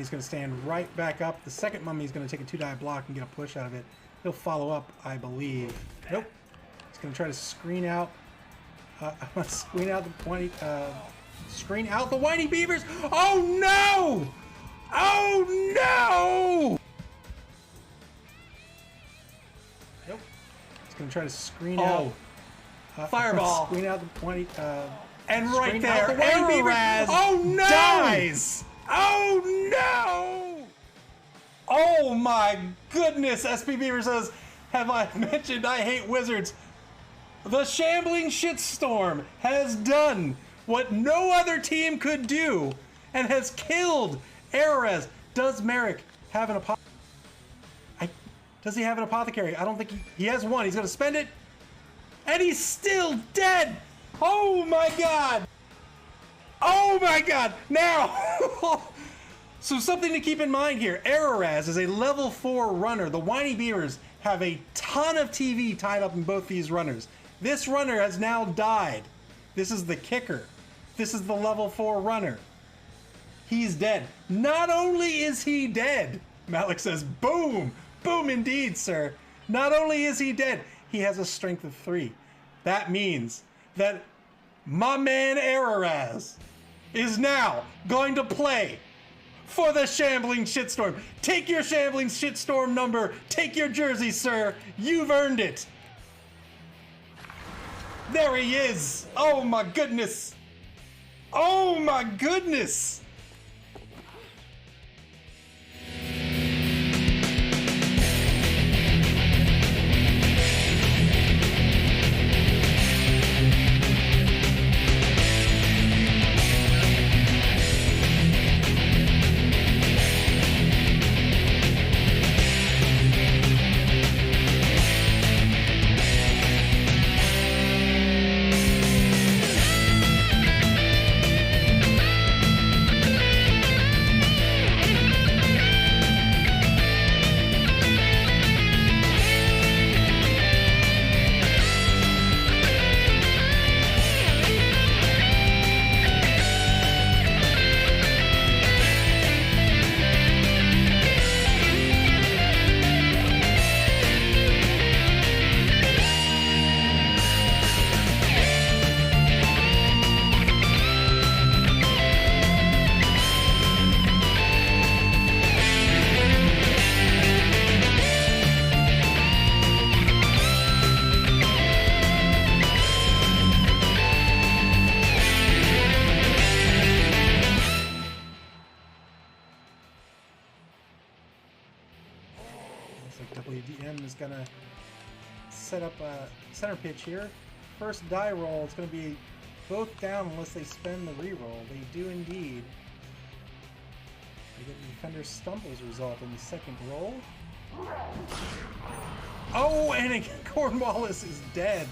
mummy's going to stand right back up. The second mummy's going to take a 2-die block and get a push out of it. He'll follow up, I believe. Nope. He's going to try to screen out. Screen out the whiny beavers. Oh no! Oh no! Nope. He's going to try to screen out. Fireball. Screen out the whiny. And right there, the Raiderz oh no! dies. Oh no! Oh my goodness, SP Beaver says, have I mentioned I hate wizards? The Shambling Shitstorm has done what no other team could do and has killed Raiderz. Does Merrick have an apothecary? Does he have an apothecary? I don't think he has one. He's going to spend it. And he's still dead. Oh my god. Oh my god. Now. So something to keep in mind here. Raiderz is a level 4 runner. The Whiny Beavers have a ton of TV tied up in both these runners. This runner has now died. This is the kicker. This is the level 4 runner. He's dead. Not only is he dead, Malik says, boom, boom indeed, sir. Not only is he dead, he has a strength of 3. That means that my man Raiderz is now going to play for the Shambling Shitstorm. Take your Shambling Shitstorm number. Take your jersey, sir. You've earned it. There he is. Oh my goodness. Oh my goodness. WDM is going to set up a center pitch here. First die roll, it's going to be both down unless they spend the reroll. They do indeed. They get the defender stump as a result in the second roll. Oh, and Cornwallis is dead.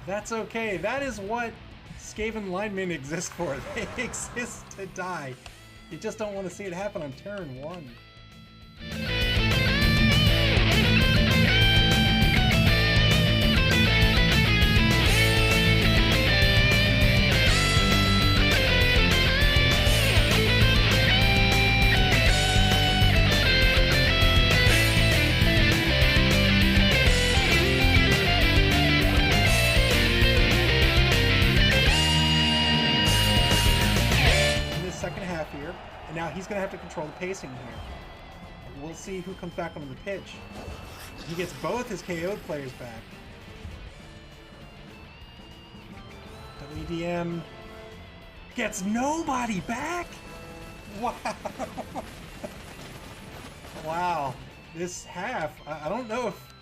That's okay. That is what Skaven linemen exist for. They exist to die. You just don't want to see it happen on turn 1. Now he's going to have to control the pacing here. We'll see who comes back onto the pitch. He gets both his KO'd players back. WDM gets nobody back? Wow. Wow. This half, I don't know if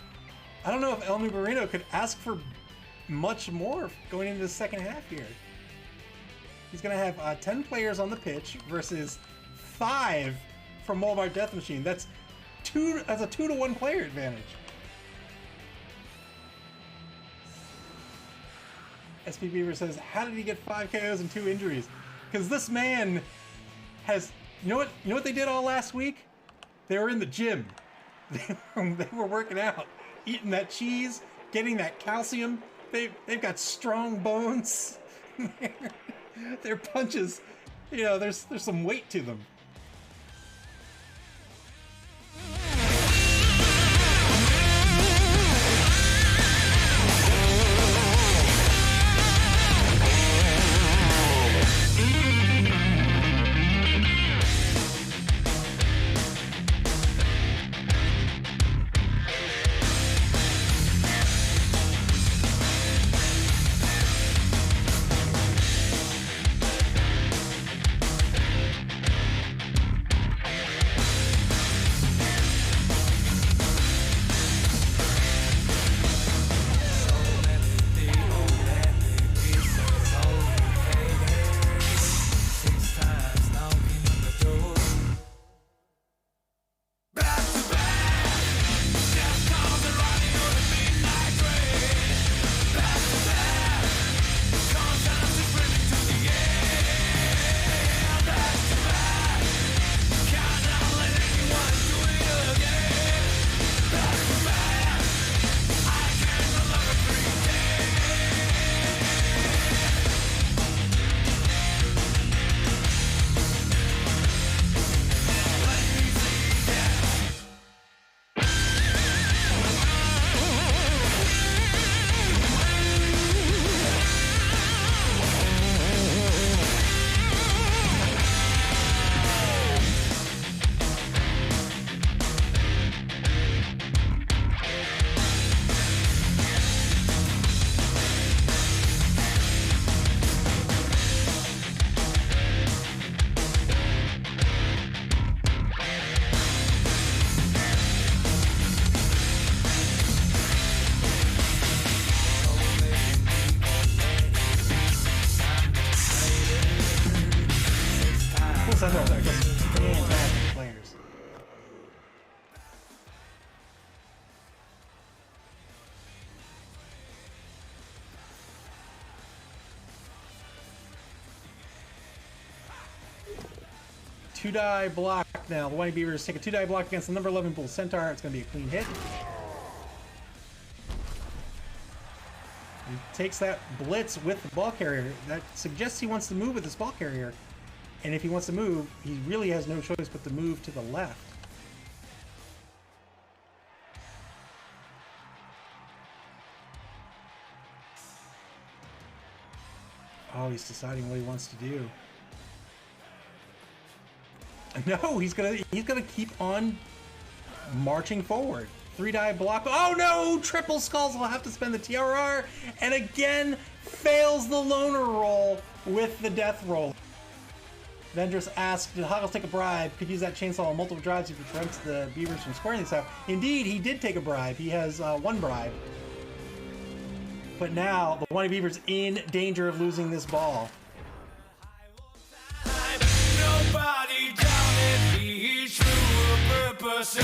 El Nubarino could ask for much more going into the second half here. He's going to have 10 players on the pitch versus 5 from Molbar Death Machine. That's a 2-to-1 player advantage. SP Beaver says, how did he get 5 KOs and 2 injuries? Because this man has, you know what they did all last week? They were in the gym. They were working out, eating that cheese, getting that calcium. They've got strong bones. Their punches, there's some weight to them. 2-die block now. The Whiny Beavers take a 2-die block against the number 11 Bull Centaur. It's going to be a clean hit. He takes that blitz with the ball carrier. That suggests he wants to move with this ball carrier. And if he wants to move, he really has no choice but to move to the left. Oh, he's deciding what he wants to do. No, he's gonna keep on marching forward. 3-die block. Oh no! Triple skulls will have to spend the TRR, and again fails the loner roll with the death roll. Vendress asked, did Hoggles take a bribe? Could use that chainsaw on multiple drives if it prevents the Beavers from squaring this out. Indeed, he did take a bribe. He has 1 bribe. But now, the Whiny Beaver's in danger of losing this ball. Nobody doubted me, true purpose.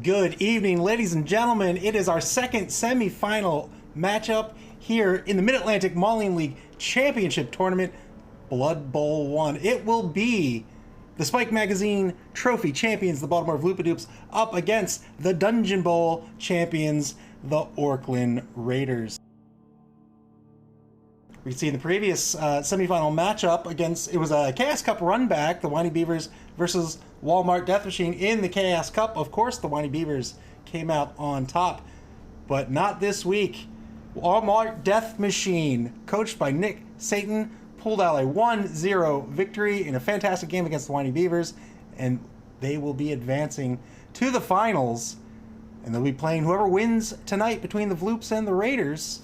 Good evening, ladies and gentlemen. It is our second semifinal matchup here in the Mid-Atlantic Mauling League Championship Tournament. Blood Bowl 1. It will be the Spike Magazine Trophy champions, the Baltimore Vloopidoops, up against the Dungeon Bowl champions, the Orclund Raiders. We can see in the previous semifinal matchup against, it was a Chaos Cup run back, the Whiny Beavers versus Walmart Death Machine in the Chaos Cup. Of course, the Whiny Beavers came out on top, but not this week. Walmart Death Machine, coached by Nick Satan, pulled out a 1-0 victory in a fantastic game against the Whiny Beavers, and they will be advancing to the finals, and they'll be playing whoever wins tonight between the Vloops and the Raiders.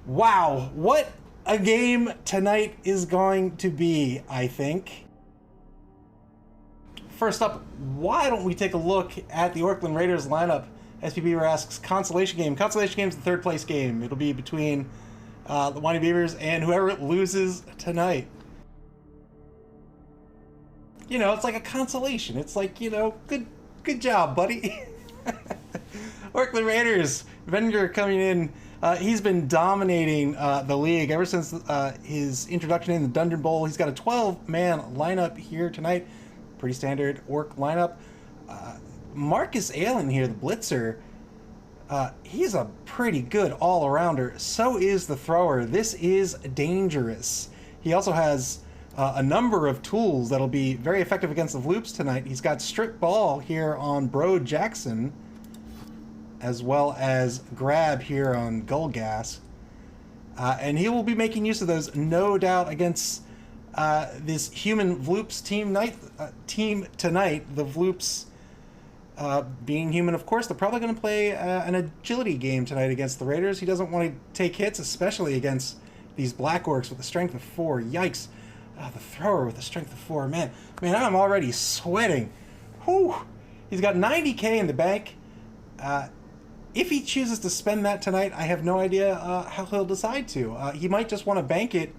Wow, what a game tonight is going to be, I think. First up, why don't we take a look at the Orclund Raiders lineup? SP Beaver asks, consolation game. Consolation game is the third place game. It'll be between the Whiny Beavers and whoever loses tonight. You know, it's like a consolation. It's like, you know, good job, buddy. Orclund Raiders, Wenger coming in. He's been dominating the league ever since his introduction in the Dungeon Bowl. He's got a 12-man lineup here tonight. Pretty standard Orc lineup. Marcus Allen here, the blitzer, he's a pretty good all-arounder. So is the thrower. This is dangerous. He also has a number of tools that'll be very effective against the Vloops tonight. He's got strip ball here on Bro Jackson, as well as grab here on Gullgas. And he will be making use of those, no doubt, against this human Vloops team tonight. The Vloops, being human, of course, they're probably going to play an agility game tonight against the Raiders. He doesn't want to take hits, especially against these Black Orcs with a strength of 4. Yikes. The thrower with a strength of 4. Man, I'm already sweating. Whew. He's got 90K in the bank. If he chooses to spend that tonight, I have no idea how he'll decide to. He might just want to bank it,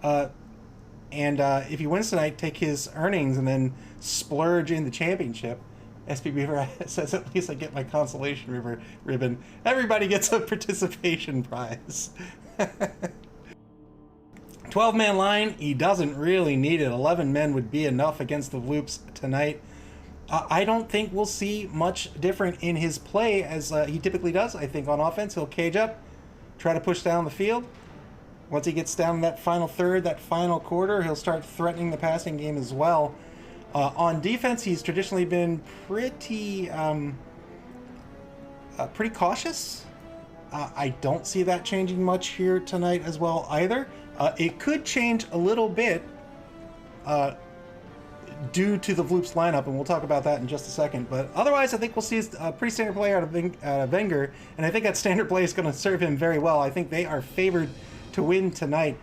and if he wins tonight, take his earnings and then splurge in the championship. SP Beaver says, at least I get my consolation ribbon. Everybody gets a participation prize. 12-man line, he doesn't really need it. 11 men would be enough against the Vloops tonight. I don't think we'll see much different in his play as he typically does. I think on offense, he'll cage up, try to push down the field. Once he gets down that final third, that final quarter, he'll start threatening the passing game as well. On defense, he's traditionally been pretty cautious. I don't see that changing much here tonight as well either. It could change a little bit due to the Vloops lineup, and we'll talk about that in just a second. But otherwise, I think we'll see a pretty standard play out of Wenger, and I think that standard play is going to serve him very well. I think they are favored to win tonight.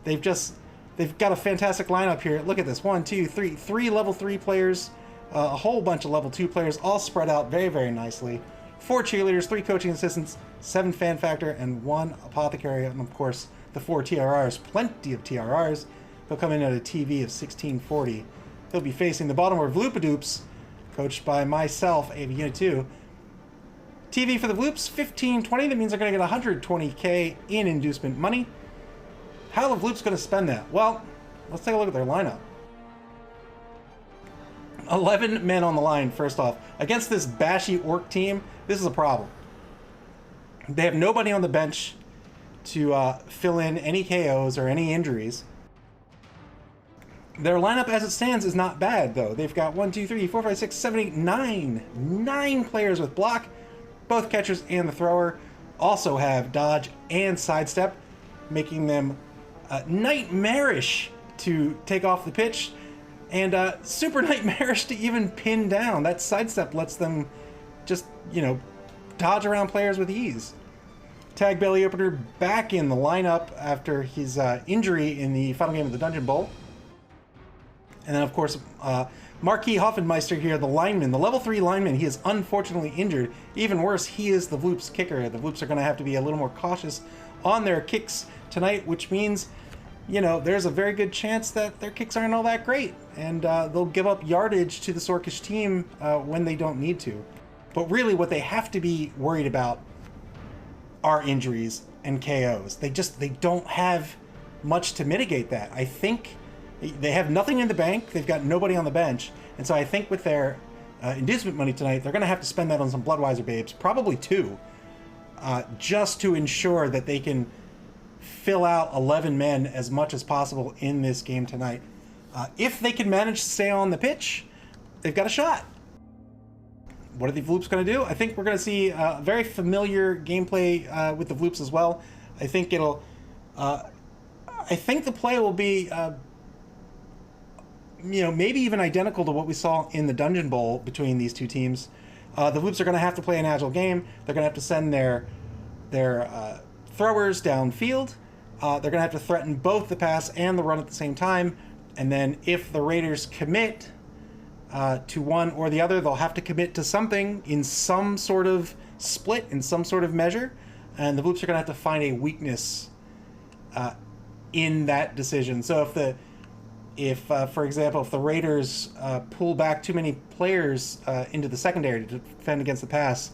They've got a fantastic lineup here. Look at this. 1, 2, 3. 3 level 3 players, a whole bunch of level 2 players, all spread out very, very nicely. 4 cheerleaders, 3 coaching assistants, 7 fan factor, and 1 apothecary, and of course the 4 TRRs. Plenty of TRRs. They'll come in at a TV of 1640. They'll be facing the Baltimore Vloopidoops, coached by myself, AV Unit 2. TV for the Vloops, 1520. That means they're going to get 120K in inducement money. How are the Vloops going to spend that? Well, let's take a look at their lineup. 11 men on the line, first off. Against this bashy Orc team, this is a problem. They have nobody on the bench to fill in any KOs or any injuries. Their lineup as it stands is not bad, though. They've got 1, 2, 3, 4, 5, 6, 7, 8, 9. 9 players with block. Both catchers and the thrower also have dodge and sidestep, making them nightmarish to take off the pitch, and super nightmarish to even pin down. That sidestep lets them just, you know, dodge around players with ease. Tag Belly Opener back in the lineup after his injury in the final game of the Dungeon Bowl. And then, of course, Marquis Hoffenmeister here, the lineman, the level 3 lineman. He is unfortunately injured. Even worse, he is the Vloops kicker. The Vloops are going to have to be a little more cautious on their kicks tonight, which means, you know, there's a very good chance that their kicks aren't all that great, and they'll give up yardage to the Sorkish team when they don't need to. But really, what they have to be worried about are injuries and KOs. They don't have much to mitigate that. I think they have nothing in the bank. They've got nobody on the bench. And so I think with their inducement money tonight, they're going to have to spend that on some Bloodweiser babes, probably 2, just to ensure that they can fill out 11 men as much as possible in this game tonight. If they can manage to stay on the pitch, they've got a shot. What are the Vloops going to do? I think we're going to see very familiar gameplay with the Vloops as well. I think it'll... I think the play will be, maybe even identical to what we saw in the Dungeon Bowl between these two teams. The Vloops are going to have to play an agile game. They're going to have to send their throwers downfield. They're going to have to threaten both the pass and the run at the same time. And then if the Raiders commit to one or the other, they'll have to commit to something in some sort of split, in some sort of measure. And the Vloops are going to have to find a weakness in that decision. So for example, if the Raiders pull back too many players into the secondary to defend against the pass,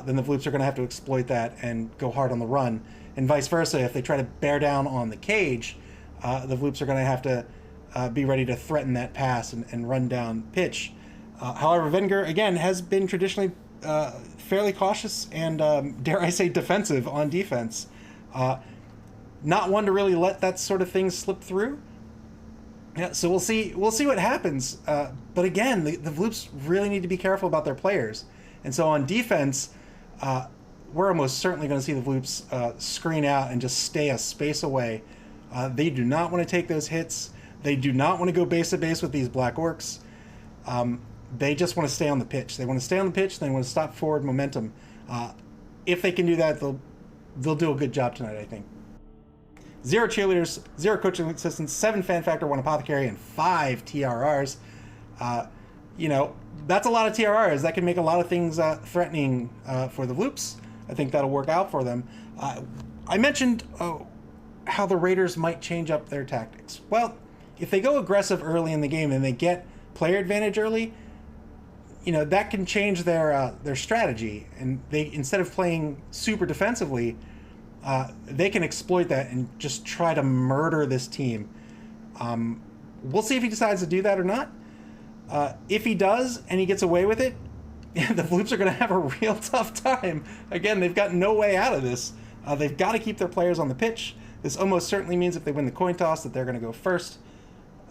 then the Vloops are going to have to exploit that and go hard on the run. And vice versa, if they try to bear down on the cage, the Vloops are going to have to be ready to threaten that pass and run down pitch. However, Wenger, again, has been traditionally fairly cautious and, dare I say, defensive on defense. Not one to really let that sort of thing slip through. Yeah, so we'll see what happens. But again, the Vloops really need to be careful about their players. And so on defense, we're almost certainly going to see the Vloops screen out and just stay a space away. They do not want to take those hits. They do not want to go base to base with these Black Orcs. They just want to stay on the pitch. They want to stay on the pitch. They want to stop forward momentum. If they can do that, they'll do a good job tonight, I think. 0 cheerleaders, 0 coaching assistants, 7 fan factor, 1 apothecary, and 5 TRRs. That's a lot of TRRs. That can make a lot of things threatening for the Vloops. I think that'll work out for them. I mentioned how the Raiders might change up their tactics. Well, if they go aggressive early in the game and they get player advantage early, that can change their strategy. And they, instead of playing super defensively, they can exploit that and just try to murder this team. We'll see if he decides to do that or not. If he does and he gets away with it, the Vloops are going to have a real tough time. Again, they've got no way out of this. They've got to keep their players on the pitch. This almost certainly means if they win the coin toss that they're going to go first.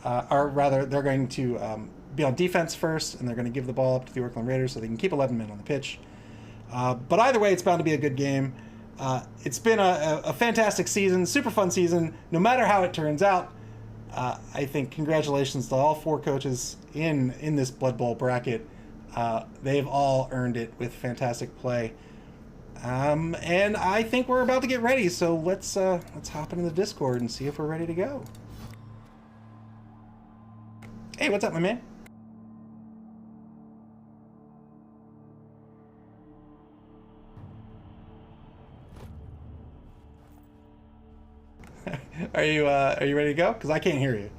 Or rather, they're going to be on defense first, and they're going to give the ball up to the Orclund Raiders so they can keep 11 men on the pitch. But either way, it's bound to be a good game. It's been a fantastic season, super fun season. No matter how it turns out, I think congratulations to all 4 coaches in this Blood Bowl bracket. They've all earned it with fantastic play. And I think we're about to get ready, so let's hop into the Discord and see if we're ready to go. Hey, what's up, my man? Are you ready to go? Because I can't hear you.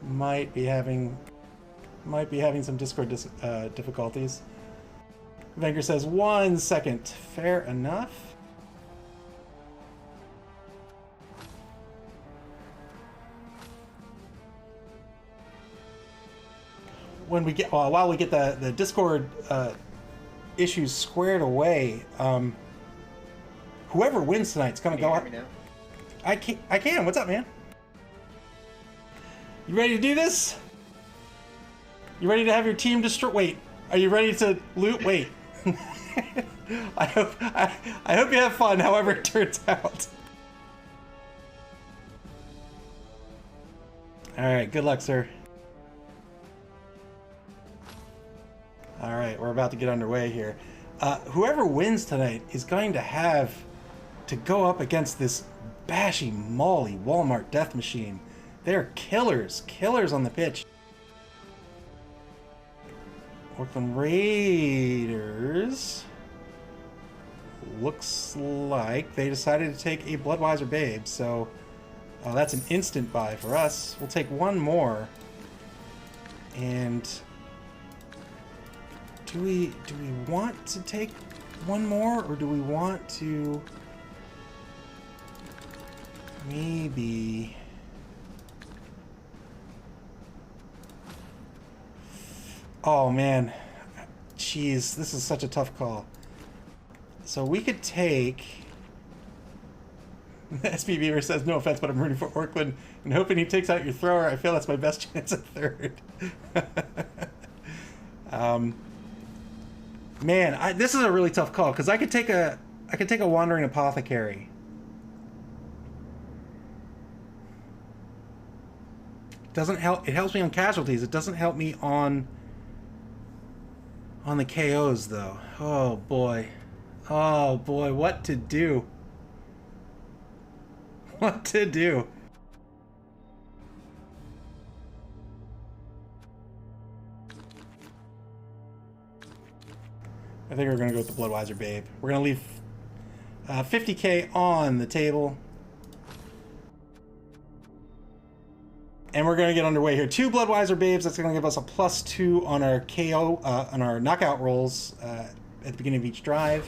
Might be having some Discord difficulties. Wenger says 1 second. Fair enough. When we get while we get the Discord issues squared away, whoever wins tonight's gonna go. I can. What's up, man? You ready to do this? You ready to have your team destroy? Wait, are you ready to loot? Wait. I hope you have fun, however it turns out. All right, good luck, sir. All right, we're about to get underway here. Whoever wins tonight is going to have to go up against this bashy Molly Walmart death machine. They're killers on the pitch. Orclund Raiders. Looks like they decided to take a Bloodweiser Babe, so that's an instant buy for us. We'll take one more, and Do we want to take one more, or do we want to maybe... Oh man, jeez, this is such a tough call. So we could take... SP Beaver says, no offense, but I'm rooting for Orclund and hoping he takes out your thrower. I feel that's my best chance at third. Man, this is a really tough call because I could take a wandering apothecary. Doesn't help. It helps me on casualties. It doesn't help me on the KOs though. Oh boy, what to do? What to do? I think we're going to go with the Bloodweiser Babe. We're going to leave 50k on the table. And we're going to get underway here. 2 Bloodweiser Babes. That's going to give us a +2 on our KO, on our knockout rolls at the beginning of each drive.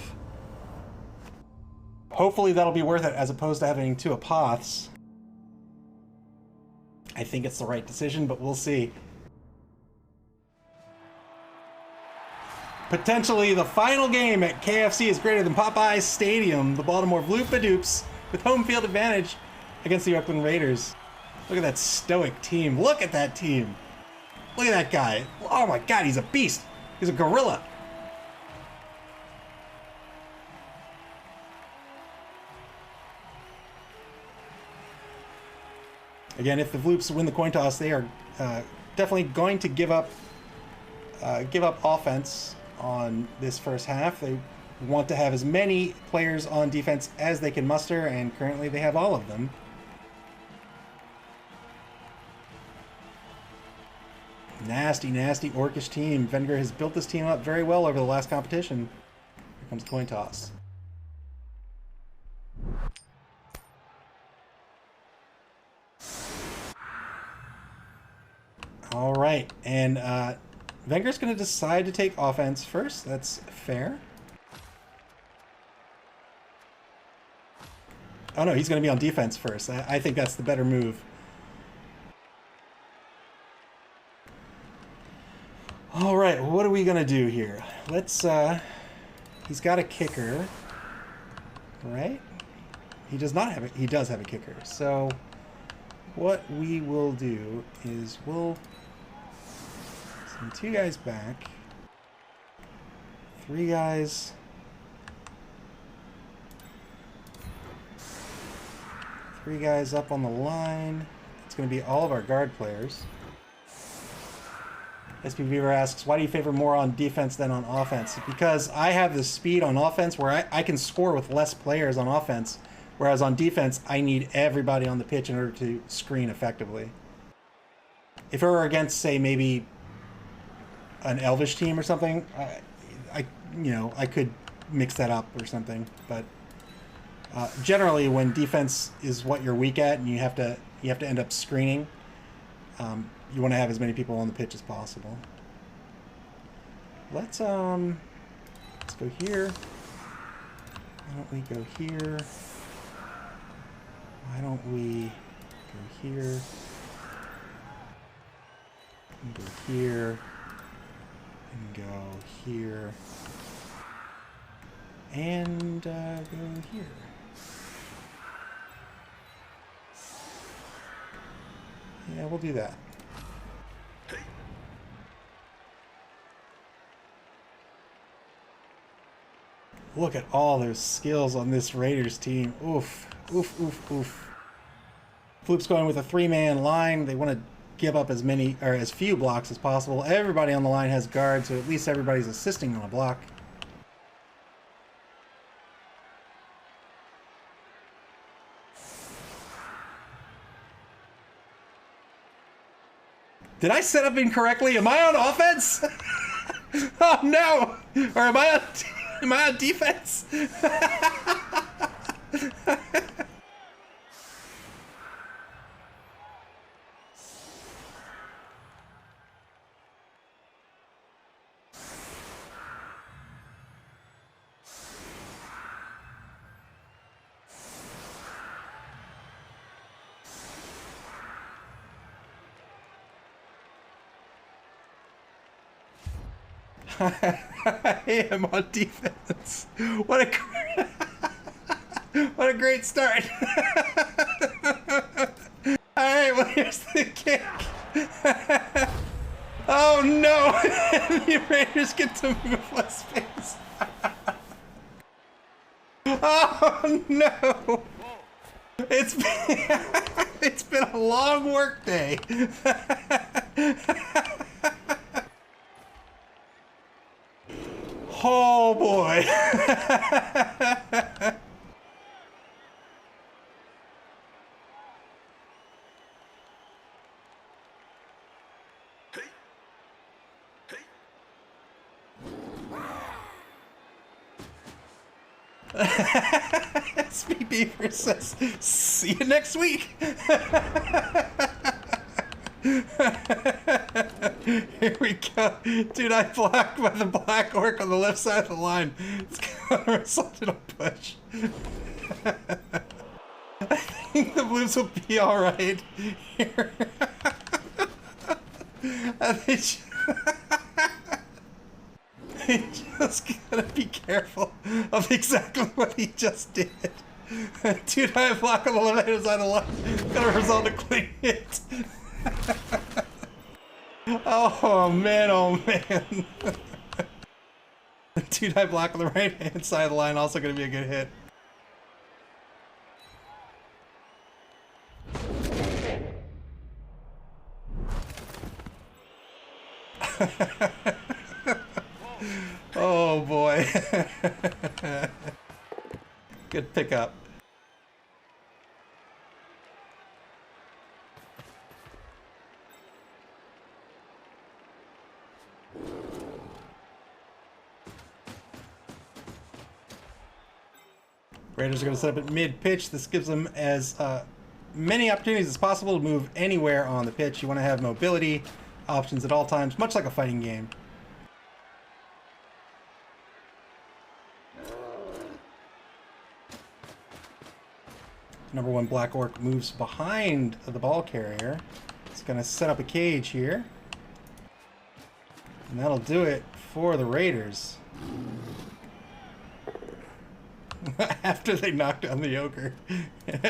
Hopefully that'll be worth it as opposed to having 2 apoths. I think it's the right decision, but we'll see. Potentially the final game at KFC is greater than Popeye's Stadium. The Baltimore Vloopidoops with home field advantage against the Orclund Raiders. Look at that stoic team. Look at that team. Look at that guy. Oh my god, he's a beast. He's a gorilla. Again, if the Vloops win the coin toss, they are definitely going to give up offense on this first half. They want to have as many players on defense as they can muster, and currently they have all of them. Nasty, nasty Orcish team. Wenger has built this team up very well over the last competition. Here comes the coin toss. All right, and Wenger's going to decide to take offense first. That's fair. Oh no, he's going to be on defense first. I think that's the better move. All right, what are we going to do here? Let's, he's got a kicker, right? He does not have it. He does have a kicker. So what we will do is we'll send 2 guys back, 3 guys, 3 guys up on the line. It's going to be all of our guard players. SP Beaver asks, why do you favor more on defense than on offense? Because I have the speed on offense where I can score with less players on offense, whereas on defense, I need everybody on the pitch in order to screen effectively. If it were against, say, maybe an Elvish team or something, I could mix that up or something. But generally, when defense is what you're weak at, and you have to end up screening, you want to have as many people on the pitch as possible. Let's go here. Why don't we go here? Why don't we go here? And go here. And go here. And go here. Yeah, we'll do that. Look at all those skills on this Raiders team. Oof, oof, oof, oof. Floop's going with a 3-man line. They want to give up as many or as few blocks as possible. Everybody on the line has guard, so at least everybody's assisting on a block. Did I set up incorrectly? Am I on offense? Oh no! Or am I on defense? I am on defense. What a great start. All right, well here's the kick. Oh no! The Raiders get to move less space. Oh no! It's been a long work day. Oh boy. SP Beaver says, see you next week. Here we go. Dude, I blocked by the black orc on the left side of the line. It's gonna result in a push. I think the blues will be alright here. They just gotta be careful of exactly what he just did. Dude, I block on the left hand side of the line. Gonna result in a clean hit. Oh man, oh man. Dude, I block on the right hand side of the line, also gonna be a good hit. Oh boy. Good pickup. Raiders are going to set up at mid-pitch. This gives them as many opportunities as possible to move anywhere on the pitch. You want to have mobility options at all times, much like a fighting game. Number one Black Orc moves behind the ball carrier. It's going to set up a cage here. And that'll do it for the Raiders. After they knock down the ogre.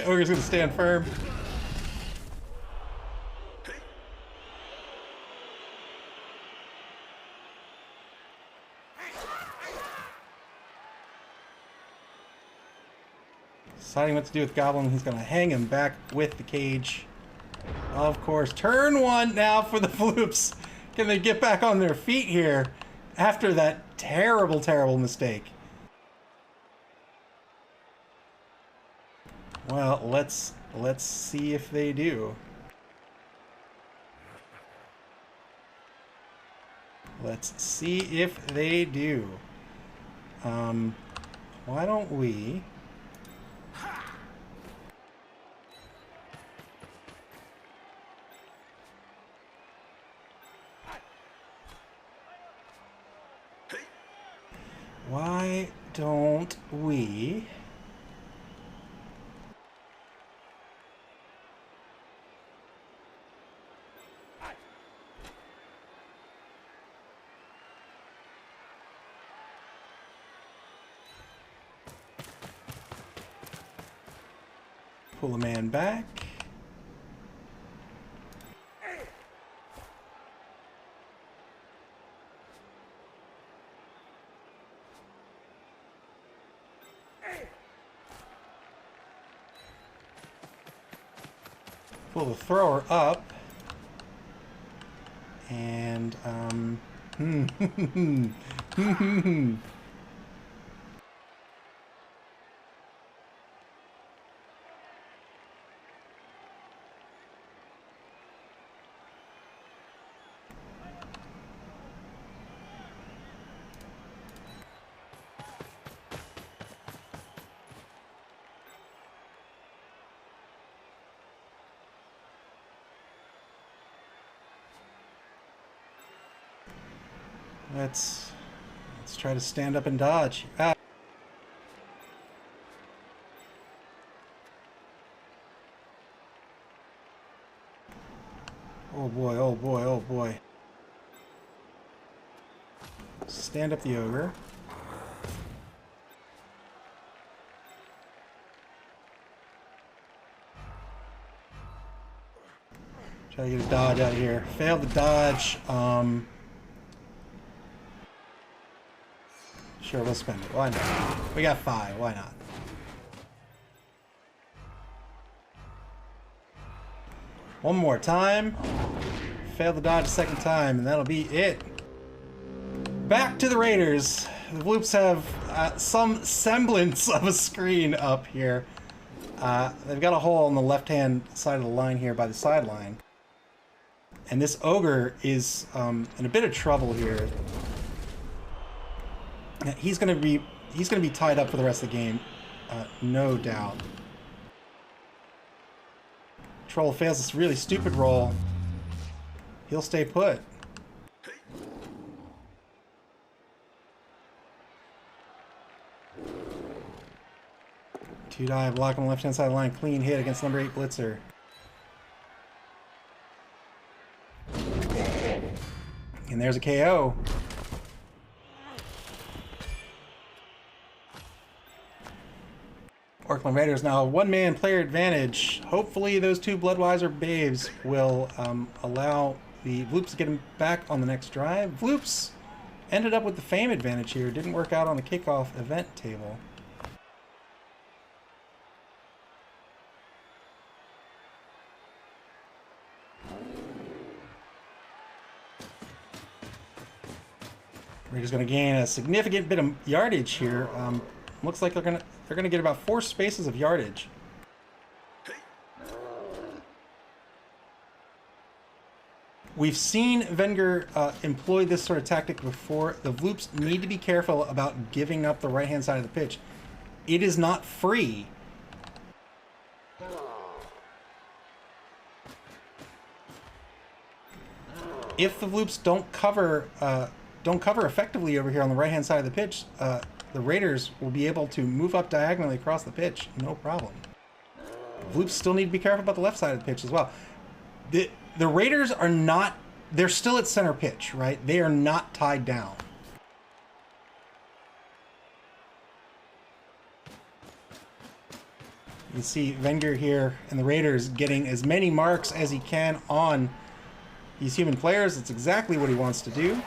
Ogre's going to stand firm. Deciding what to do with Goblin, he's going to hang him back with the cage. Of course, turn one now for the Vloopidoops. Can they get back on their feet here after that terrible, terrible mistake? Well, let's see if they do. Let's see if they do. Why don't we... Why don't we... pull a man back. Pull the thrower up. And, let's try to stand up and dodge. Ah. Oh boy, oh boy, oh boy. Stand up the ogre. Try to get a dodge out of here. Failed the dodge. Sure, we'll spend it. Why not? We got 5. Why not? One more time. Failed the dodge a second time, and that'll be it. Back to the Raiders. The Vloops have some semblance of a screen up here. They've got a hole on the left-hand side of the line here by the sideline. And this ogre is in a bit of trouble here. He's gonna be tied up for the rest of the game, no doubt. Troll fails this really stupid roll. He'll stay put. Two die block on the left hand side of the line, clean hit against number 8 blitzer. And there's a KO. Orclund Raiders now one-man player advantage. Hopefully those 2 Bloodweiser babes will allow the Vloops to get him back on the next drive. Vloops ended up with the fame advantage here. Didn't work out on the kickoff event table. Raiders going to gain a significant bit of yardage here. Looks like they're gonna get about 4 spaces of yardage. We've seen Wenger employ this sort of tactic before. The Vloops need to be careful about giving up the right-hand side of the pitch. It is not free. If the Vloops don't cover effectively over here on the right-hand side of the pitch, the Raiders will be able to move up diagonally across the pitch, no problem. Vloops still need to be careful about the left side of the pitch as well. The Raiders are not, they're still at center pitch, right? They are not tied down. You can see Wenger here and the Raiders getting as many marks as he can on these human players. It's exactly what he wants to do.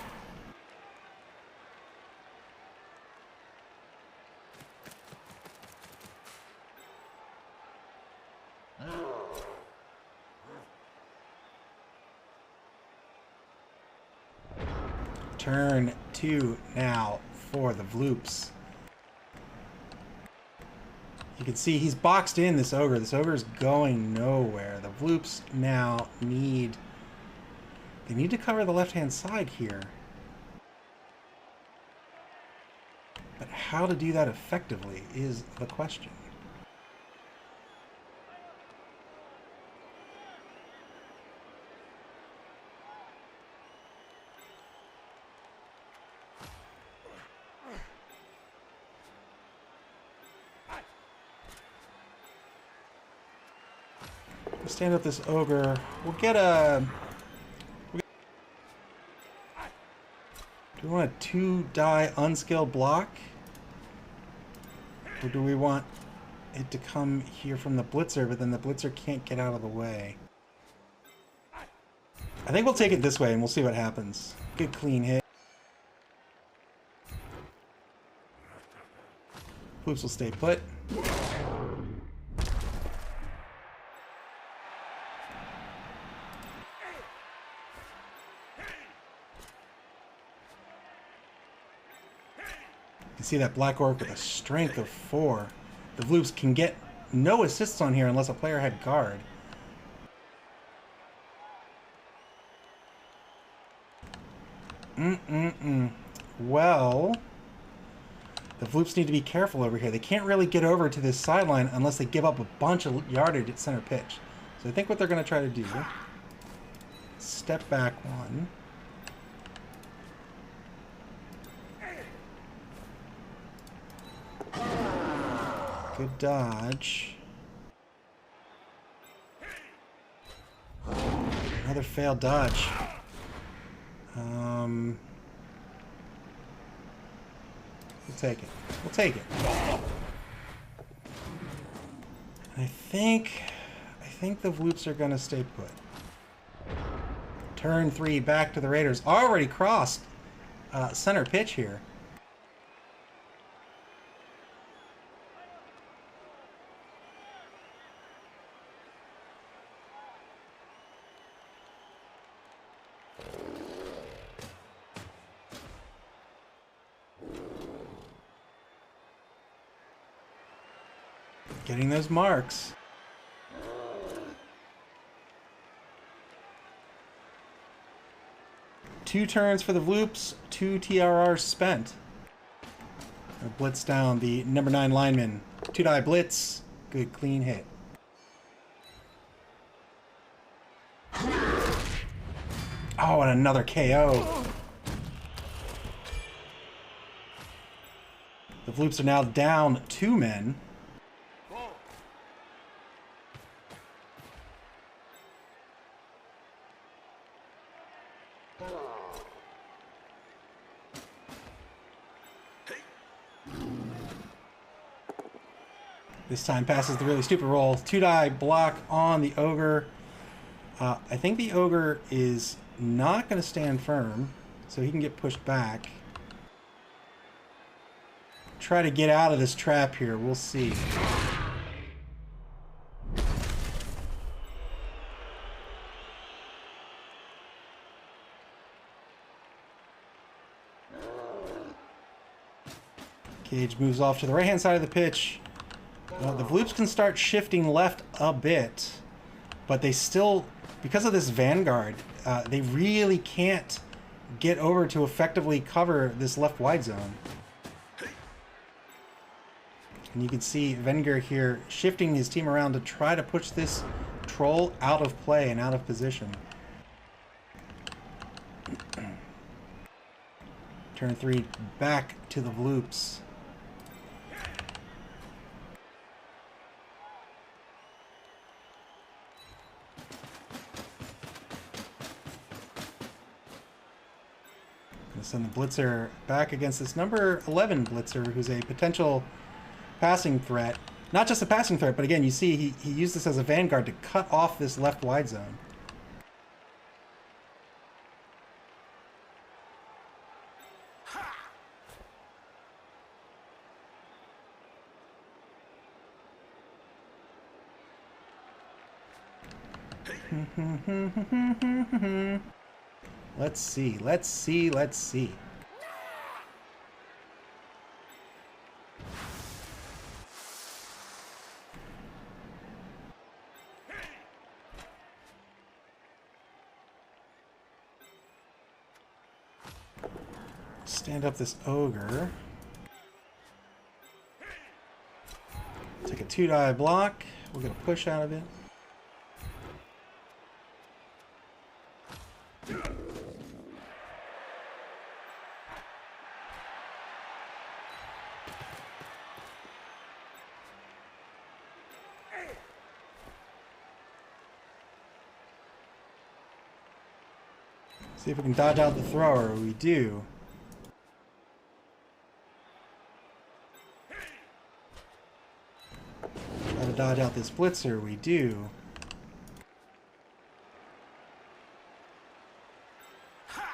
Turn 2 now for the Vloops. You can see he's boxed in this ogre. This ogre is going nowhere. The Vloops now need to cover the left-hand side here. But how to do that effectively is the question. Stand up this ogre. We'll get a... Do we want a 2-die unskilled block? Or do we want it to come here from the blitzer, but then the blitzer can't get out of the way? I think we'll take it this way and we'll see what happens. Good clean hit. Vloops will stay put. You see that Black Orc with a strength of 4. The Vloops can get no assists on here unless a player had guard. Well, the Vloops need to be careful over here. They can't really get over to this sideline unless they give up a bunch of yardage at center pitch. So I think what they're going to try to do, step back 1. Good dodge. Another failed dodge. We'll take it. We'll take it. I think the Vloops are gonna stay put. Turn 3 back to the Raiders. Already crossed center pitch here. Getting those marks. Two turns for the Vloops, 2 TRRs spent. Blitz down the number 9 lineman. 2-die blitz. Good clean hit. Oh, and another KO. The Vloops are now down 2 men. This time passes the really stupid roll. 2-die block on the Ogre. I think the Ogre is not going to stand firm, so he can get pushed back. Try to get out of this trap here. We'll see. Cage moves off to the right-hand side of the pitch. The Vloops can start shifting left a bit, but they still, because of this Vanguard, they really can't get over to effectively cover this left wide zone. And you can see Wenger here shifting his team around to try to push this troll out of play and out of position. Turn 3 back to the Vloops. Send the blitzer back against this number 11 blitzer, who's a potential passing threat. Not just a passing threat, but again, you see he used this as a vanguard to cut off this left wide zone. Let's see, let's see, let's see. Stand up this Ogre. Take a 2-die block. We'll get a push out of it. See if we can dodge out the thrower. We do. Try to dodge out this blitzer. We do. I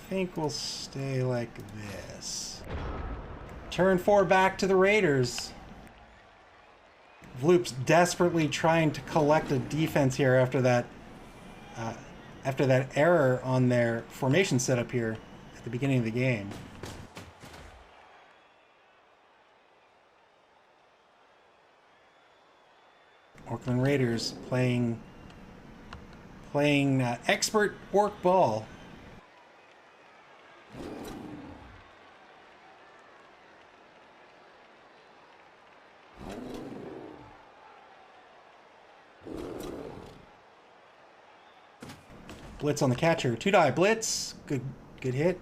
think we'll stay like this. Turn 4 back to the Raiders. Vloops desperately trying to collect a defense here after that error on their formation setup here at the beginning of the game. Orclund Raiders playing expert orc ball. Blitz on the catcher. 2-die blitz. Good hit.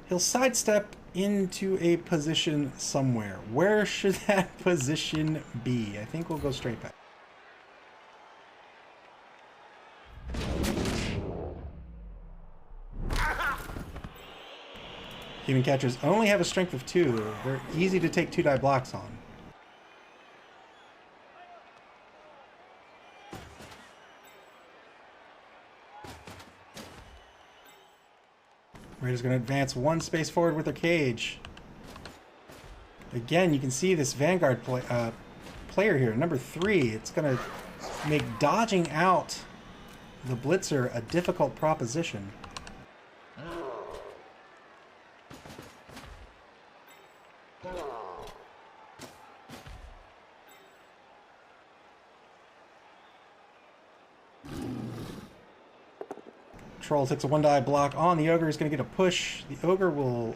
He'll sidestep into a position somewhere. Where should that position be? I think we'll go straight back. Human catchers only have a strength of 2. They're easy to take 2-die blocks on. Raiderz going to advance 1 space forward with their cage. Again, you can see this Vanguard player here, number 3. It's going to make dodging out the Blitzer a difficult proposition. Troll takes a 1-die block on. The Ogre is going to get a push. The Ogre will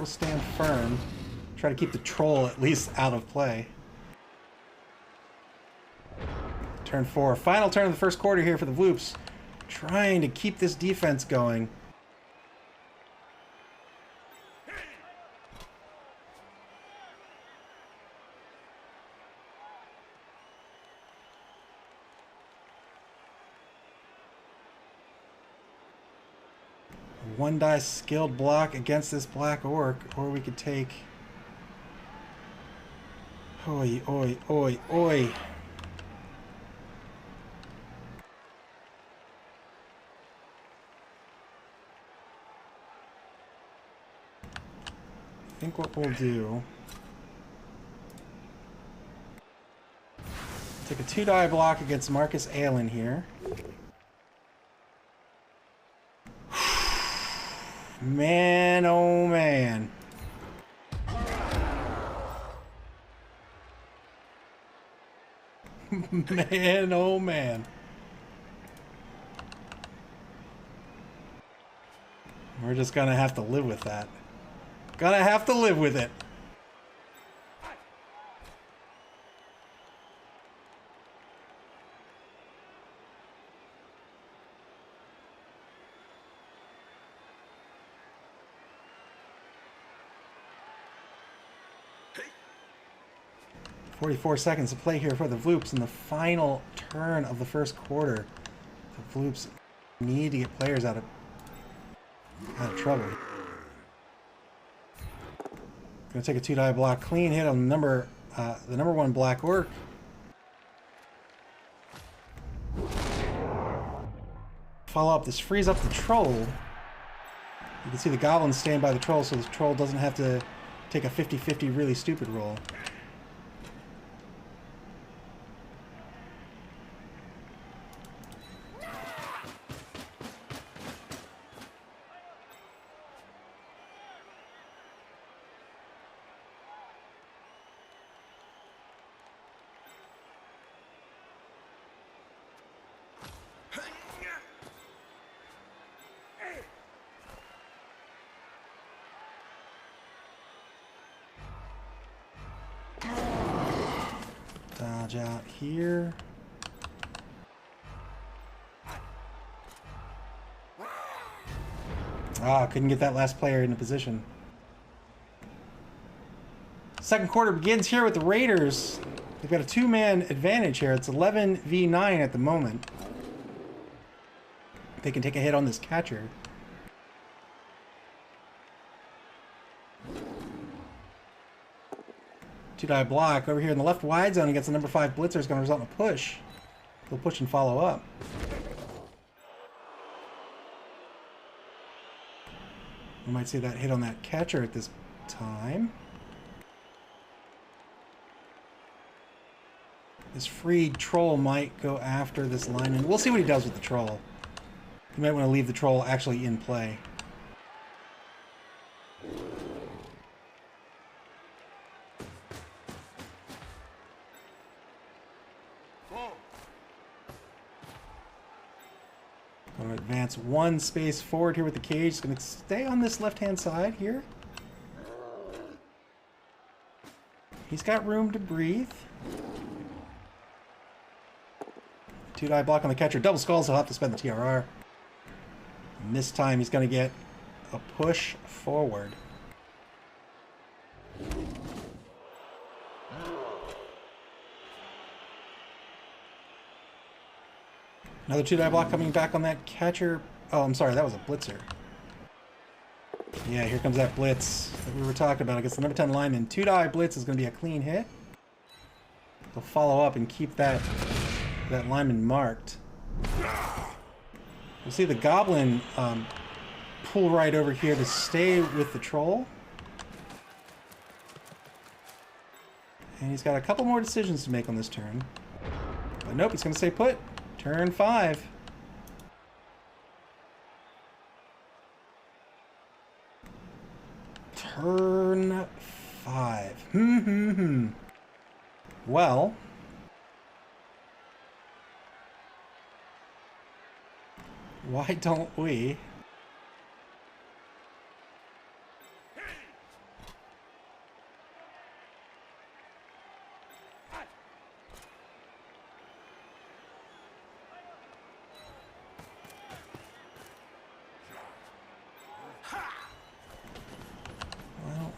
stand firm. Try to keep the Troll at least out of play. Turn 4. Final turn of the first quarter here for the Vloops. Trying to keep this defense going. One die skilled block against this black orc, or we could take... Oi, oi, oi, oi. I think what we'll do... Take a 2-die block against Marcus Aylin here. Man, oh man. Man, oh man. We're just gonna have to live with that. Gonna have to live with it. .44 seconds to play here for the Vloops in the final turn of the first quarter. The Vloops need to get players out of trouble. Gonna take a 2-die block, clean hit on the number 1 black orc. Follow up. This frees up the troll. You can see the goblins staying by the troll, so the troll doesn't have to take a 50-50 really stupid roll. Dodge out here. Couldn't get that last player into position. Second quarter begins here with the Raiders. They've got a 2-man advantage here. It's 11 v 9 at the moment. They can take a hit on this catcher. Two-die block over here in the left wide zone against the number 5 blitzer is going to result in a push. They'll push and follow up. We might see that hit on that catcher at this time. This freed troll might go after this lineman. We'll see what he does with the troll. He might want to leave the troll actually in play. Going to advance 1 space forward here with the cage. It's going to stay on this left-hand side here. He's got room to breathe. 2-die block on the catcher. Double skulls, he'll have to spend the TRR. And this time he's going to get a push forward. Another 2-die block coming back on that catcher. Oh, I'm sorry, that was a blitzer. Yeah, here comes that blitz that we were talking about against the number 10 lineman. 2-die blitz is going to be a clean hit. They'll follow up and keep that lineman marked. We'll see the goblin pull right over here to stay with the troll. And he's got a couple more decisions to make on this turn. But nope, he's going to stay put. Turn 5. Turn 5. Well, why don't we?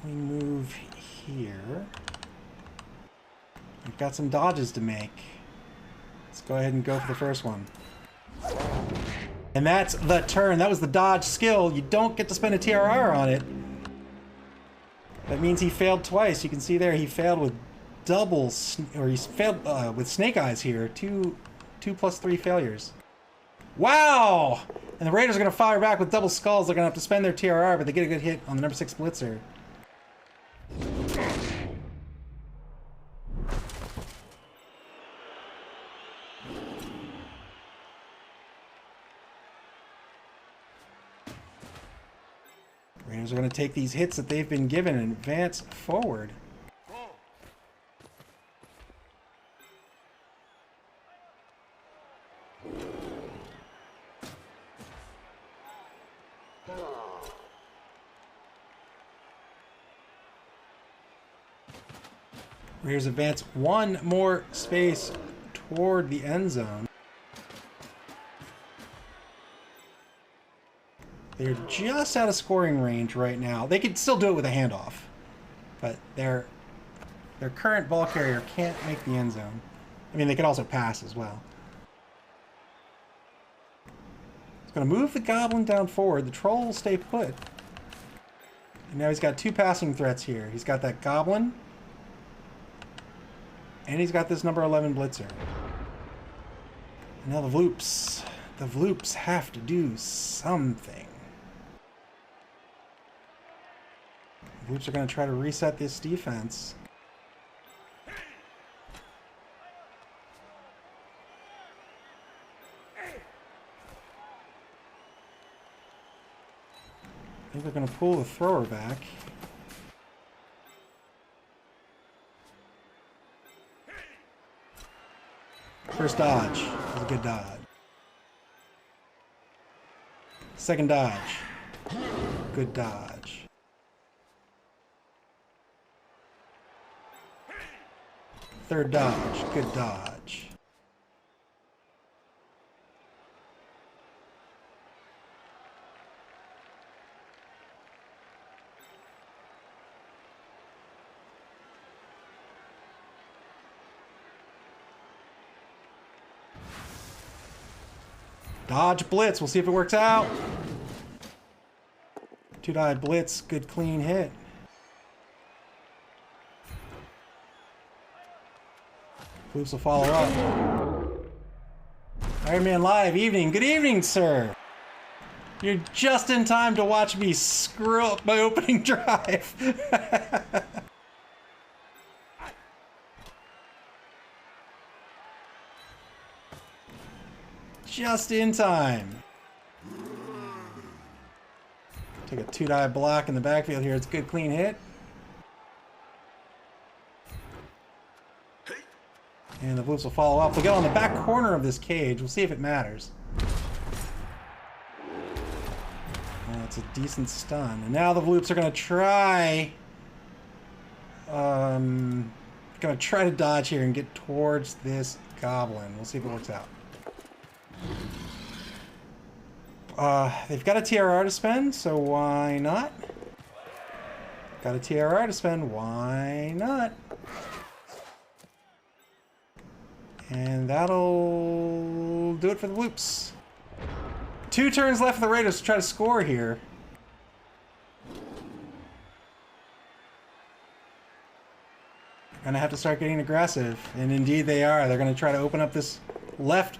We move here. We've got some dodges to make. Let's go ahead and go for the first one. And that's the turn. That was the dodge skill. You don't get to spend a TRR on it. That means he failed twice. You can see there he failed with he failed with snake eyes here. Two plus 3 failures. Wow! And the Raiders are going to fire back with double skulls. They're going to have to spend their TRR, but they get a good hit on the number 6 blitzer. Raiders are going to take these hits that they've been given and advance forward. Raiders advance one more space toward the end zone. They're just out of scoring range right now. They could still do it with a handoff, but their current ball carrier can't make the end zone. I mean, they could also pass as well. He's going to move the goblin down forward. The troll will stay put. And now he's got 2 passing threats here. He's got that goblin, and he's got this number 11 blitzer. And now the Vloops. The Vloops have to do something. The Vloops are going to try to reset this defense. I think they're going to pull the thrower back. First dodge was a good dodge. Second dodge, good dodge. Third dodge, good dodge. Dodge blitz. We'll see if it works out. 2-die blitz. Good clean hit. Vloops will follow up. Iron Man Live. Evening. Good evening, sir. You're just in time to watch me screw up my opening drive. Just in time. Take a 2-die block in the backfield here. It's a good clean hit. And the Vloops will follow up. They'll get on the back corner of this cage. We'll see if it matters. That's a decent stun. And now the Vloops are going to try... going to try to dodge here and get towards this goblin. We'll see if it works out. They've got a TRR to spend, so why not? Got a TRR to spend, why not? And that'll do it for the Vloops. 2 turns left for the Raiders to try to score here. And I have to start getting aggressive. And indeed they are. They're going to try to open up this left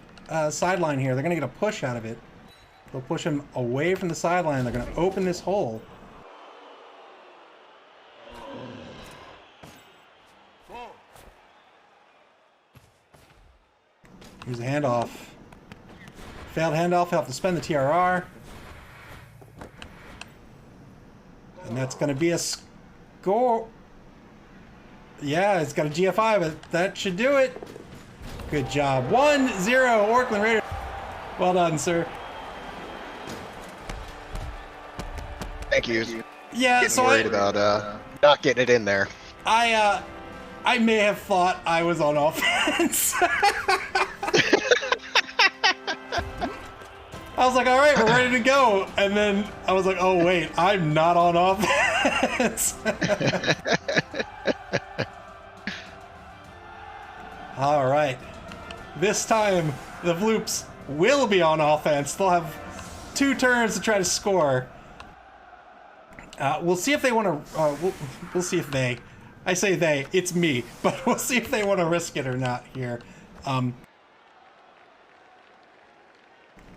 sideline here. They're going to get a push out of it. They'll push him away from the sideline. They're going to open this hole. Here's a handoff. Failed handoff. He'll have to spend the TRR. And that's going to be a score. Yeah, it's got a GFI, but that should do it. Good job. 1-0, Orclund Raiders. Well done, sir. Thank you. Yeah, Getting so worried about not getting it in there. I may have thought I was on offense. I was like, all right, we're ready to go. And then I was like, oh, wait, I'm not on offense. All right. This time, the Vloops will be on offense. They'll have 2 turns to try to score. We'll see if they want to... we'll see if they... I say they, it's me. But we'll see if they want to risk it or not here.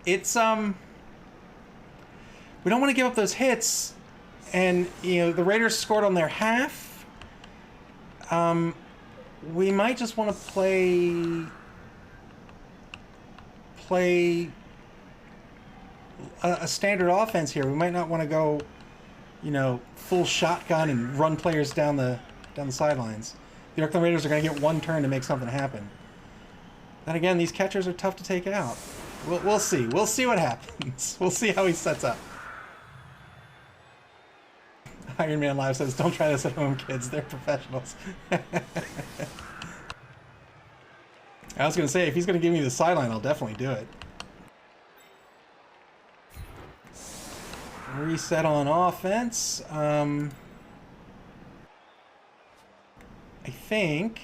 It's... We don't want to give up those hits. And, you know, the Raiders scored on their half. We might just want to play a standard offense here. We might not want to go, you know, full shotgun and run players down the sidelines. The Orclund Raiders are going to get 1 turn to make something happen. Then again, these catchers are tough to take out. We'll see. We'll see what happens. We'll see how he sets up. Iron Man Live says, don't try this at home, kids. They're professionals. I was going to say, if he's going to give me the sideline, I'll definitely do it. Reset on offense. I think...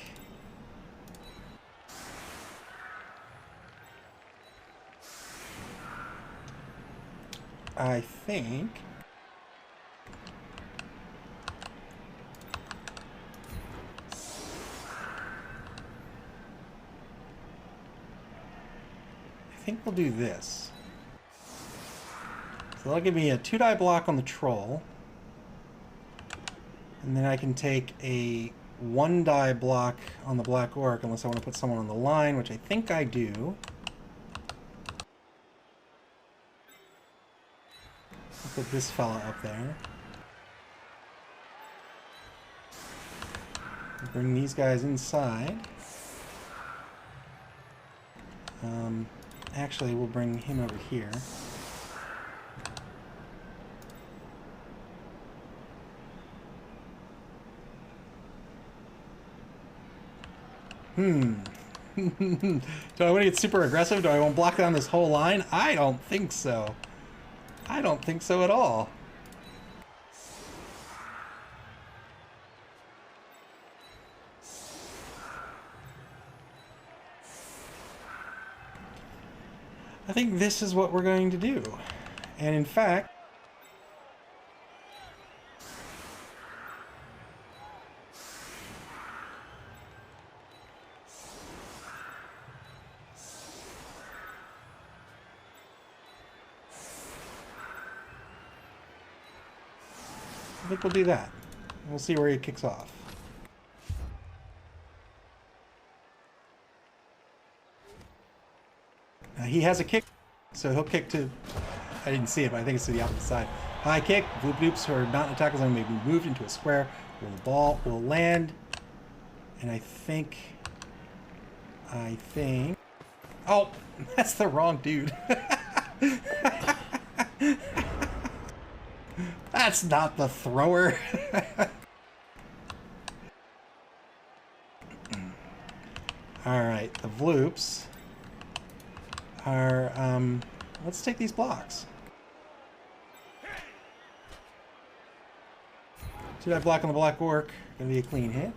I think we'll do this. So that'll give me a 2-die block on the troll. And then I can take a 1-die block on the black orc, unless I want to put someone on the line, which I think I do. I'll put this fella up there. Bring these guys inside. Actually, we'll bring him over here. Do I want to get super aggressive? Do I want to block down this whole line? I don't think so. I don't think so at all. I think this is what we're going to do. And in fact, I think we'll do that. We'll see where he kicks off. He has a kick, so he'll kick to... I didn't see it, but I think it's to the opposite side. High kick. Vloopidoops who are not in the tackle zone may be moved into a square where the ball will land. And I think... Oh, that's the wrong dude. That's not the thrower. Alright, the Vloops are, let's take these blocks. 2-die block on the black orc, gonna be a clean hit.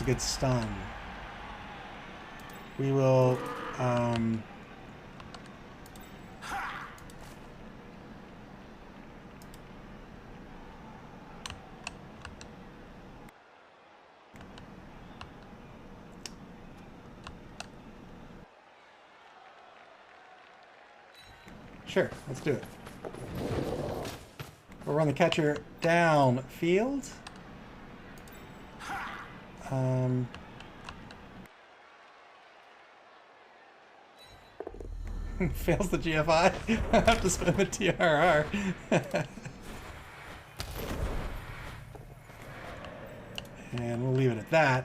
a good stun. We will, sure, let's do it. We'll run the catcher downfield. Fails the GFI. I have to spend the TRR. And we'll leave it at that.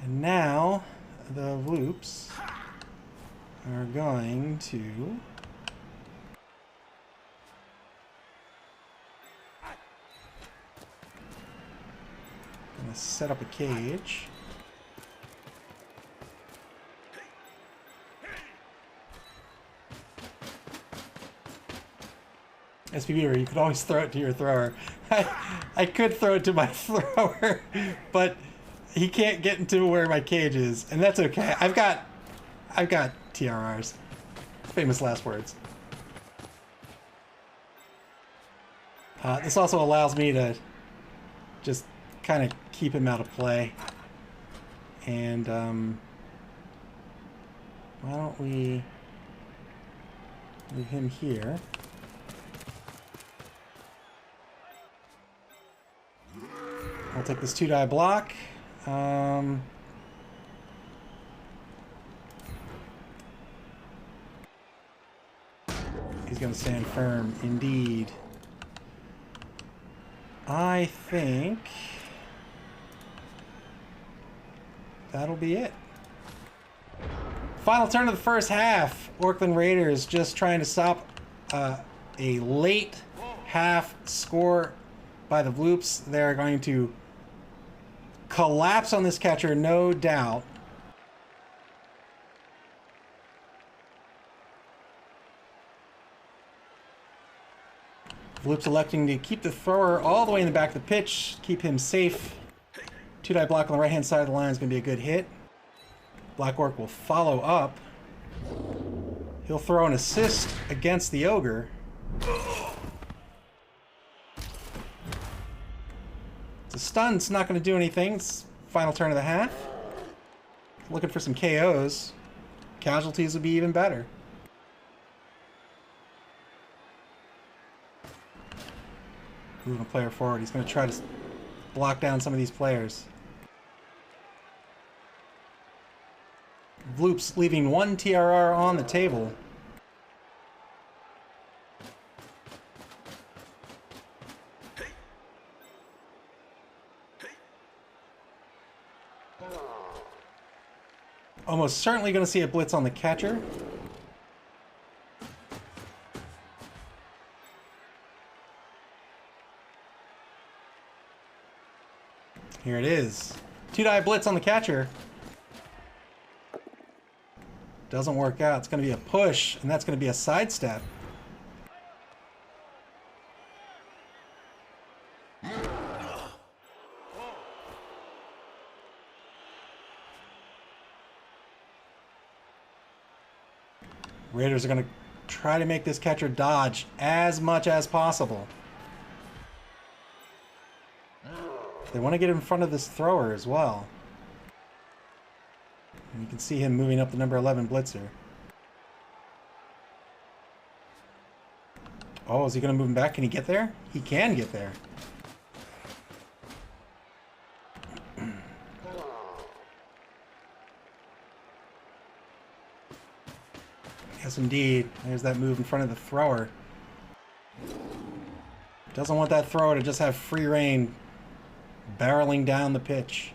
And now the Vloops are going to set up a cage. SPB, you could always throw it to your thrower. I could throw it to my thrower, but he can't get into where my cage is, and that's okay. I've got TRRs. Famous last words. This also allows me to just kind of keep him out of play. And why don't we move him here? I'll take this 2-die block. He's going to stand firm, indeed. I think that'll be it. Final turn of the first half. Orclund Raiders just trying to stop a late half score by the Vloops. They're going to collapse on this catcher, no doubt. Vloops electing to keep the thrower all the way in the back of the pitch, keep him safe. 2-die block on the right-hand side of the line is going to be a good hit. Black Orc will follow up. He'll throw an assist against the Ogre. The stun's not going to do anything. It's final turn of the half. Looking for some KOs. Casualties would be even better. Moving a player forward. He's going to try to block down some of these players. Vloops leaving 1 TRR on the table. Almost certainly going to see a blitz on the catcher. Here it is. 2-die blitz on the catcher. Doesn't work out. It's going to be a push, and that's going to be a sidestep. Raiders are going to try to make this catcher dodge as much as possible. They want to get in front of this thrower as well. And you can see him moving up the number 11 blitzer. Oh, is he going to move him back? Can he get there? He can get there. Yes, indeed. There's that move in front of the thrower. Doesn't want that thrower to just have free reign barreling down the pitch.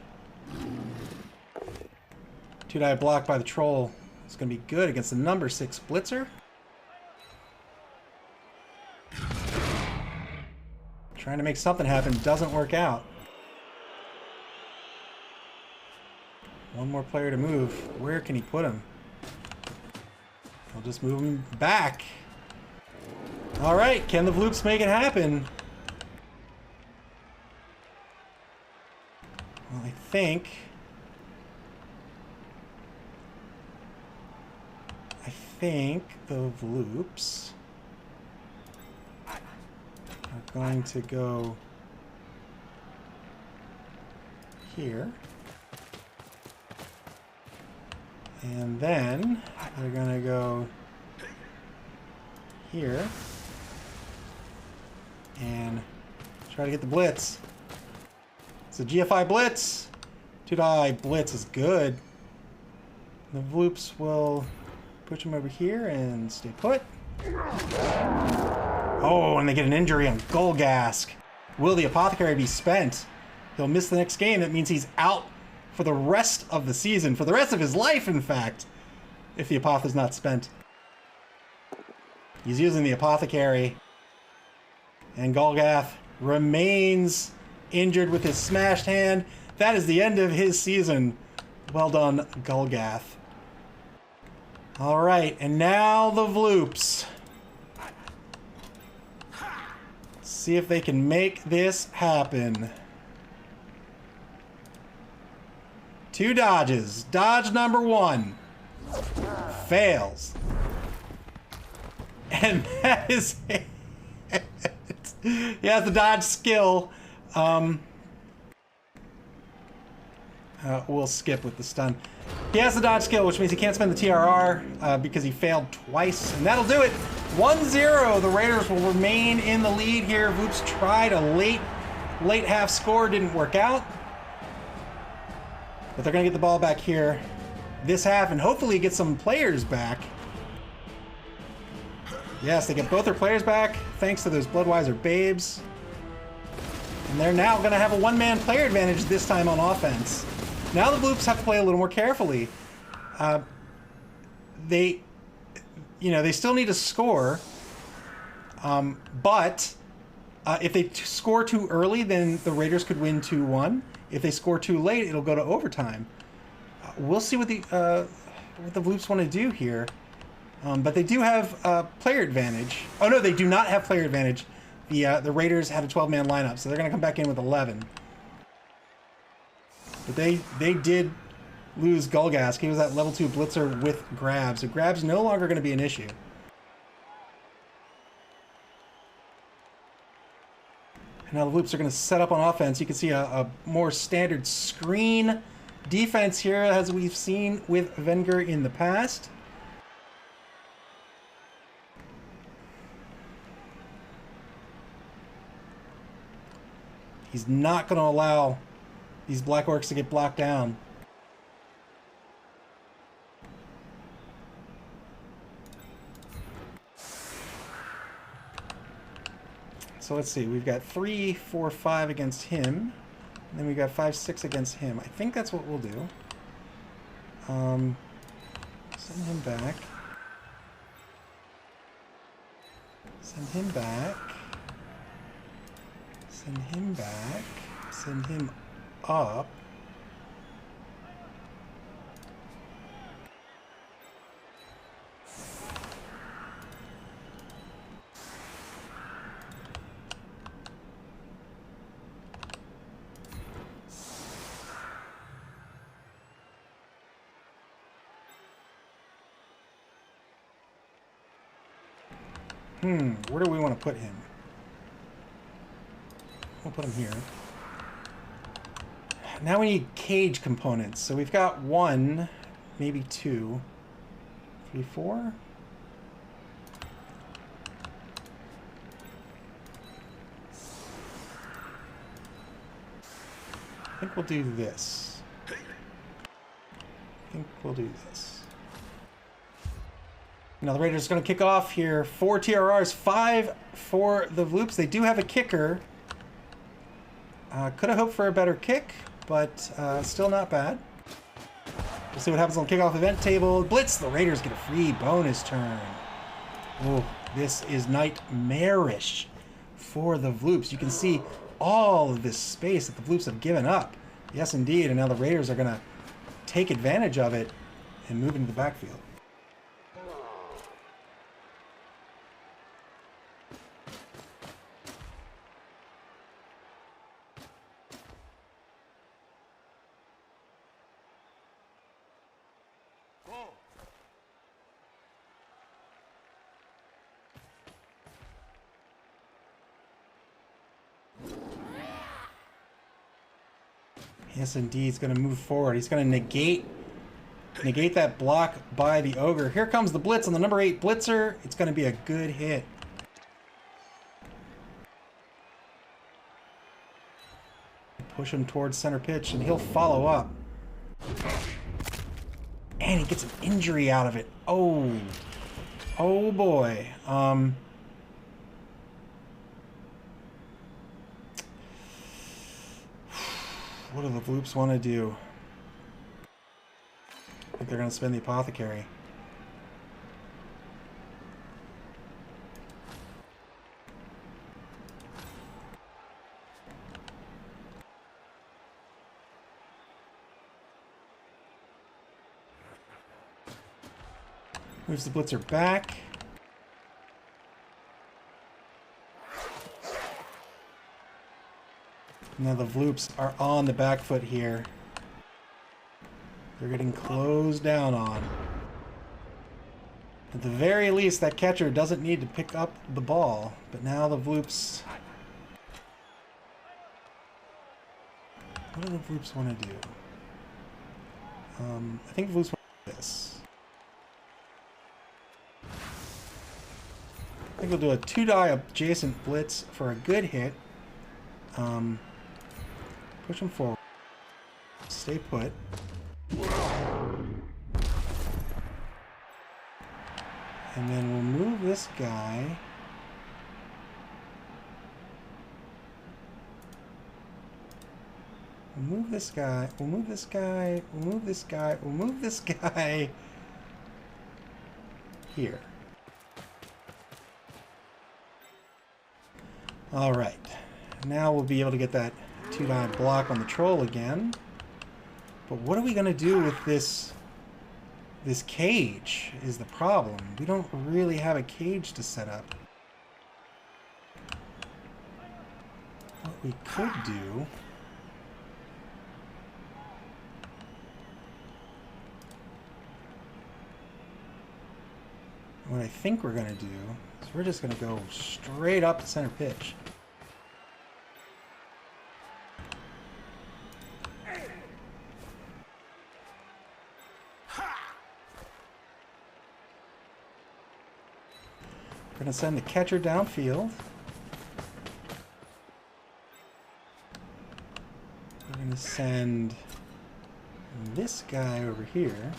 2-die block by the troll. It's going to be good against the number 6 blitzer. Trying to make something happen. Doesn't work out. One more player to move. Where can he put him? I'll just move him back. All right, can the Vloops make it happen? Well, I think I think the Vloops are going to go here. And then they're going to go here and try to get the blitz. It's a GFI blitz. 2-die blitz is good. The Vloops will push him over here and stay put. Oh, and they get an injury on Golgask. Will the Apothecary be spent? He'll miss the next game. That means he's out for the rest of the season. For the rest of his life, in fact, if the Apoth is not spent. He's using the Apothecary. And Golgath remains injured with his smashed hand. That is the end of his season. Well done, Golgath. All right, and now the Vloops. See if they can make this happen. 2 dodges. Dodge number 1 fails. And that is it. He has the dodge skill. We'll skip with the stun. He has the dodge skill, which means he can't spend the TRR because he failed twice. And that'll do it. 1-0. The Raiders will remain in the lead here. Voops tried a late half score. Didn't work out. But they're going to get the ball back here this half and hopefully get some players back. Yes, they get both their players back thanks to those Bloodweiser babes. And they're now going to have a one-man player advantage this time on offense. Now the Vloops have to play a little more carefully. They still need to score. But if they score too early, then the Raiders could win 2-1. If they score too late, it'll go to overtime. We'll see what the Vloops want to do here. But they do have player advantage. Oh no, they do not have player advantage. The Raiders had a 12-man lineup, so they're going to come back in with 11. But they did lose Golgask. He was that level 2 blitzer with grabs. So grabs no longer going to be an issue. And now the Vloops are going to set up on offense. You can see a more standard screen defense here, as we've seen with Wenger in the past. He's not going to allow these Black Orcs to get blocked down. So let's see. We've got 3, 4, 5 against him. And then we've got 5, 6 against him. I think that's what we'll do. Send him back. Send him back. Send him back. Send him up. Where do we want to put him? We'll put him here. Now we need cage components. So we've got 1, maybe 2, 3, 4. I think we'll do this. Now the Raiders are going to kick off here. 4 TRRs, 5 for the Vloops. They do have a kicker. Could have hoped for a better kick, but still not bad. We'll see what happens on the kickoff event table. Blitz, the Raiders get a free bonus turn. Oh, this is nightmarish for the Vloops. You can see all of this space that the Vloops have given up. Yes, indeed. And now the Raiders are going to take advantage of it and move into the backfield. Yes, indeed. He's going to move forward. He's going to negate that block by the ogre. Here comes the blitz on the number 8 blitzer. It's going to be a good hit. Push him towards center pitch, and he'll follow up. And he gets an injury out of it. Oh. Oh, boy. What do the Vloops want to do? I think they're going to spend the apothecary. Moves the blitzer back. Now the Vloops are on the back foot here. They're getting closed down on. At the very least, that catcher doesn't need to pick up the ball. But now the Vloops... What do the Vloops want to do? I think the Vloops want to do this. I think we'll do a 2-die adjacent blitz for a good hit. Push him forward. Stay put. And then we'll move this guy. We'll move this guy. We'll move this guy. We'll move this guy. We'll move this guy. Here. Alright. Now we'll be able to get that 2-die block on the troll again. But what are we going to do with this cage is the problem. We don't really have a cage to set up. What we could do... What I think we're going to do is we're just going to go straight up the center pitch. We're going to send the catcher downfield. We're going to send this guy over here.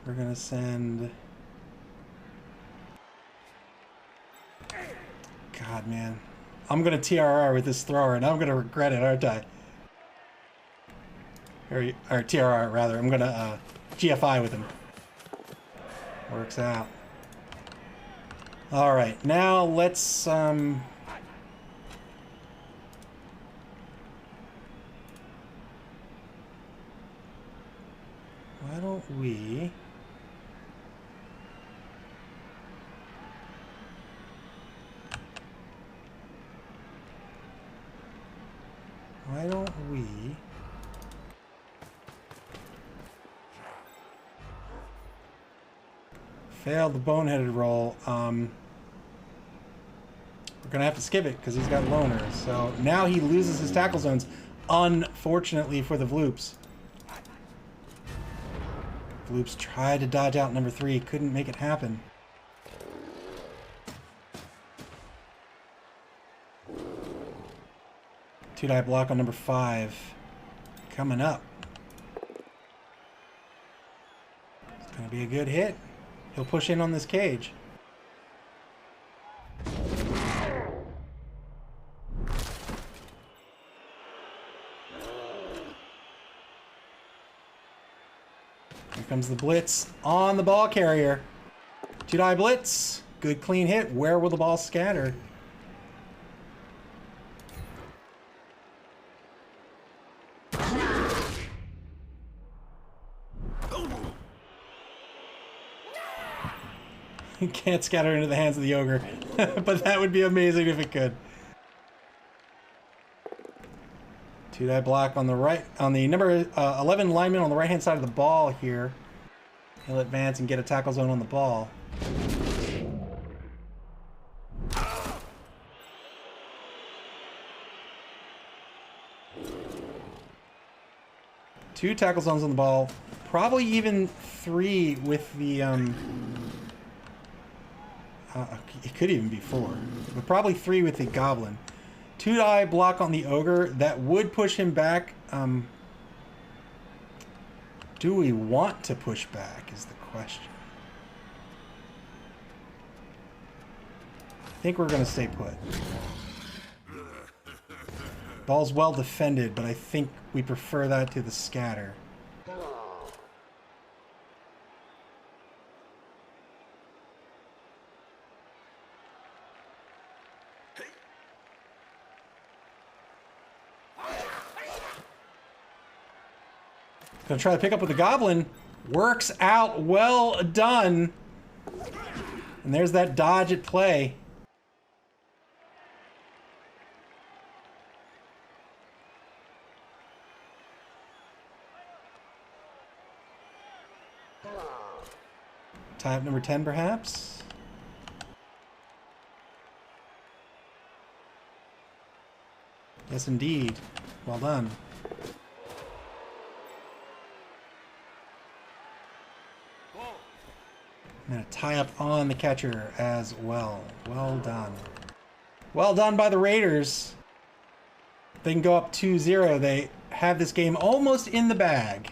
We're going to send... God, man. I'm going to TRR with this thrower, and I'm going to regret it, aren't I? Or TRR, rather. I'm going to GFI with him. Works out. Alright, now let's... Why don't we... Why don't we... Failed the boneheaded roll. We're going to have to skip it because he's got loners. So now he loses his tackle zones, unfortunately for the Vloops. Vloops tried to dodge out number 3, couldn't make it happen. Two-die block on number 5. Coming up. It's going to be a good hit. He'll push in on this cage. Here comes the blitz on the ball carrier. Two-die blitz. Good clean hit. Where will the ball scatter? Can't scatter into the hands of the ogre, but that would be amazing if it could. Two-die block on the right, on the number 11 lineman on the right-hand side of the ball here. He'll advance and get a tackle zone on the ball. 2 tackle zones on the ball. Probably even 3 with the... it could even be 4. But probably 3 with the Goblin. 2-die block on the Ogre. That would push him back. Do we want to push back is the question. I think we're going to stay put. Ball's well defended, but I think we prefer that to the scatter. Gonna try to pick up with the Goblin. Works out. Well done. And there's that dodge at play. Tie up number 10, perhaps? Yes, indeed. Well done. I'm going to tie up on the catcher as well. Well done. Well done by the Raiders. They can go up 2-0. They have this game almost in the bag.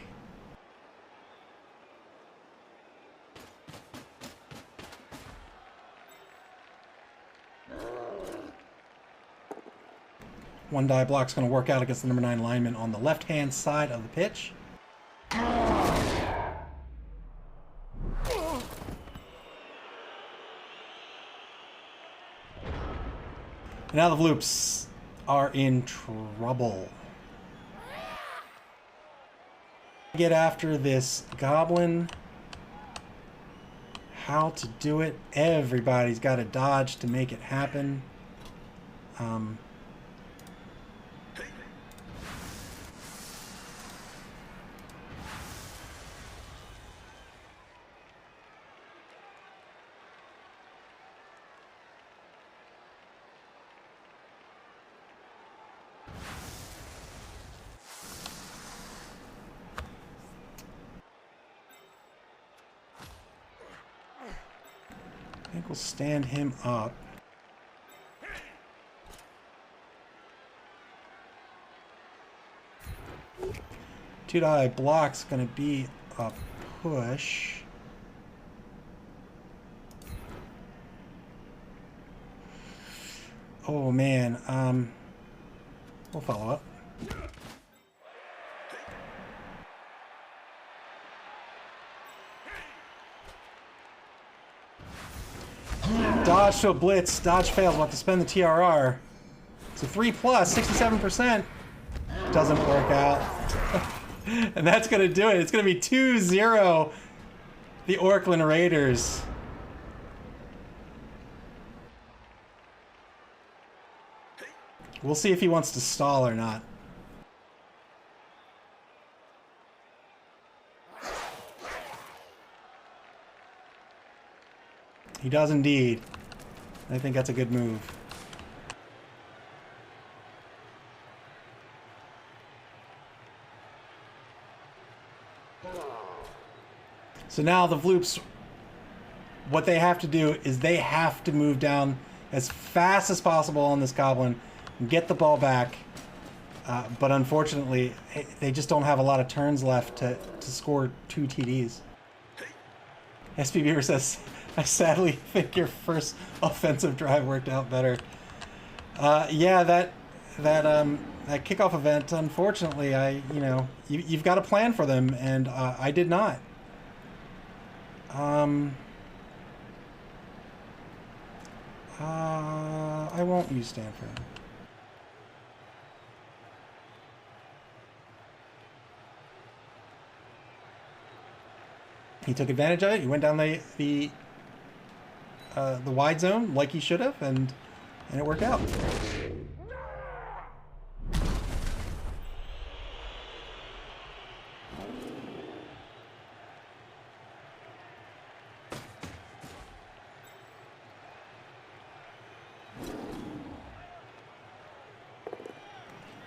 One die block's going to work out against the number 9 lineman on the left-hand side of the pitch. And now the Vloops are in trouble. Get after this Goblin. How to do it. Everybody's got to dodge to make it happen. I think we'll stand him up. Two-die block's going to be a push. Oh man, we'll follow up. Dodge to a blitz. Dodge fails. We'll have to spend the TRR. So 3+, 67%. Doesn't work out. And that's going to do it. It's going to be 2-0. The Orclund Raiders. We'll see if he wants to stall or not. He does indeed. I think that's a good move. So now the Vloops, what they have to do is they have to move down as fast as possible on this Goblin and get the ball back. But unfortunately, they just don't have a lot of turns left to score 2 TDs. SB Beaver says, I sadly think your first offensive drive worked out better. Yeah, that kickoff event, unfortunately, you've got a plan for them, and I did not. I won't use Stanford. He took advantage of it. He went down the wide zone like he should have, and it worked out.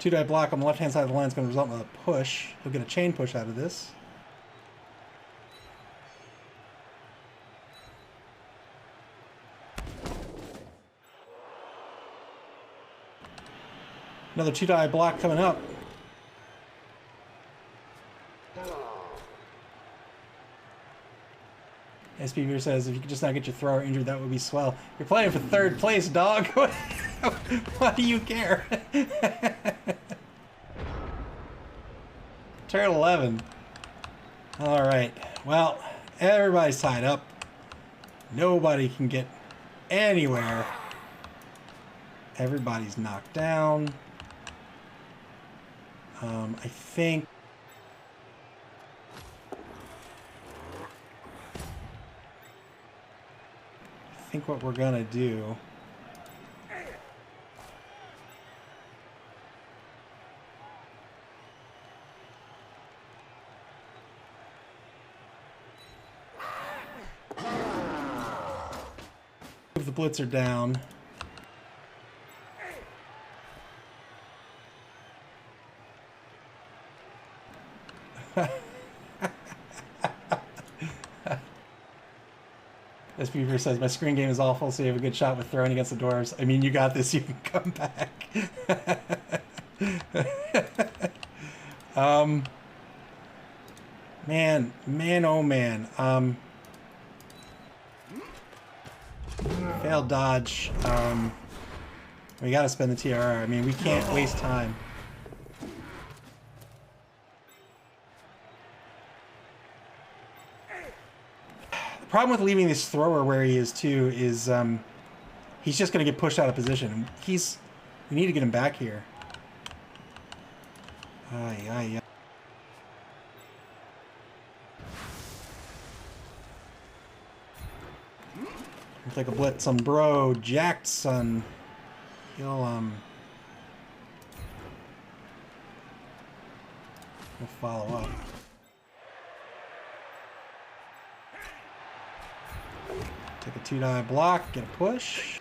Two-die block on the left-hand side of the line is going to result in a push. He'll get a chain push out of this. Another two-die block coming up. SPV says, if you could just not get your thrower injured, that would be swell. You're playing for third place, dog. What do you care? Turn 11. All right. Well, everybody's tied up. Nobody can get anywhere. Everybody's knocked down. I think what we're gonna do move the blitzer down. As Beaver says, my screen game is awful, so you have a good shot with throwing against the doors. I mean, you got this. You can come back. Man, oh man. Failed dodge. We got to spend the TRR. I mean, we can't waste time. The problem with leaving this thrower where he is too is he's just going to get pushed out of position. We need to get him back here. We'll take a blitz on Bro Jackson. He'll follow up. Take a two-die block, get a push.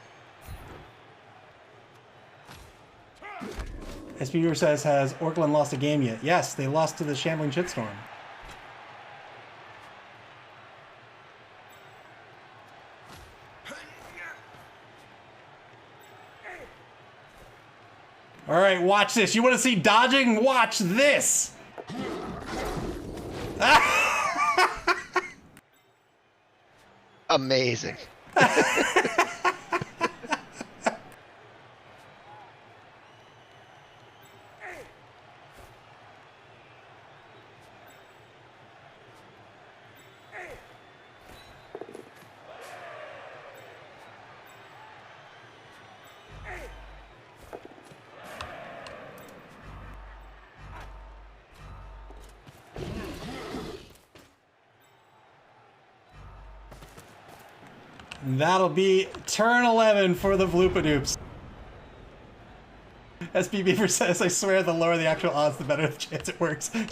SPV says, has Orclund lost a game yet? Yes, they lost to the Shambling Shitstorm. All right, watch this. You want to see dodging? Watch this. Amazing. That'll be turn 11 for the Vloopidoops. SB Beaver says, I swear the lower the actual odds, the better the chance it works. It's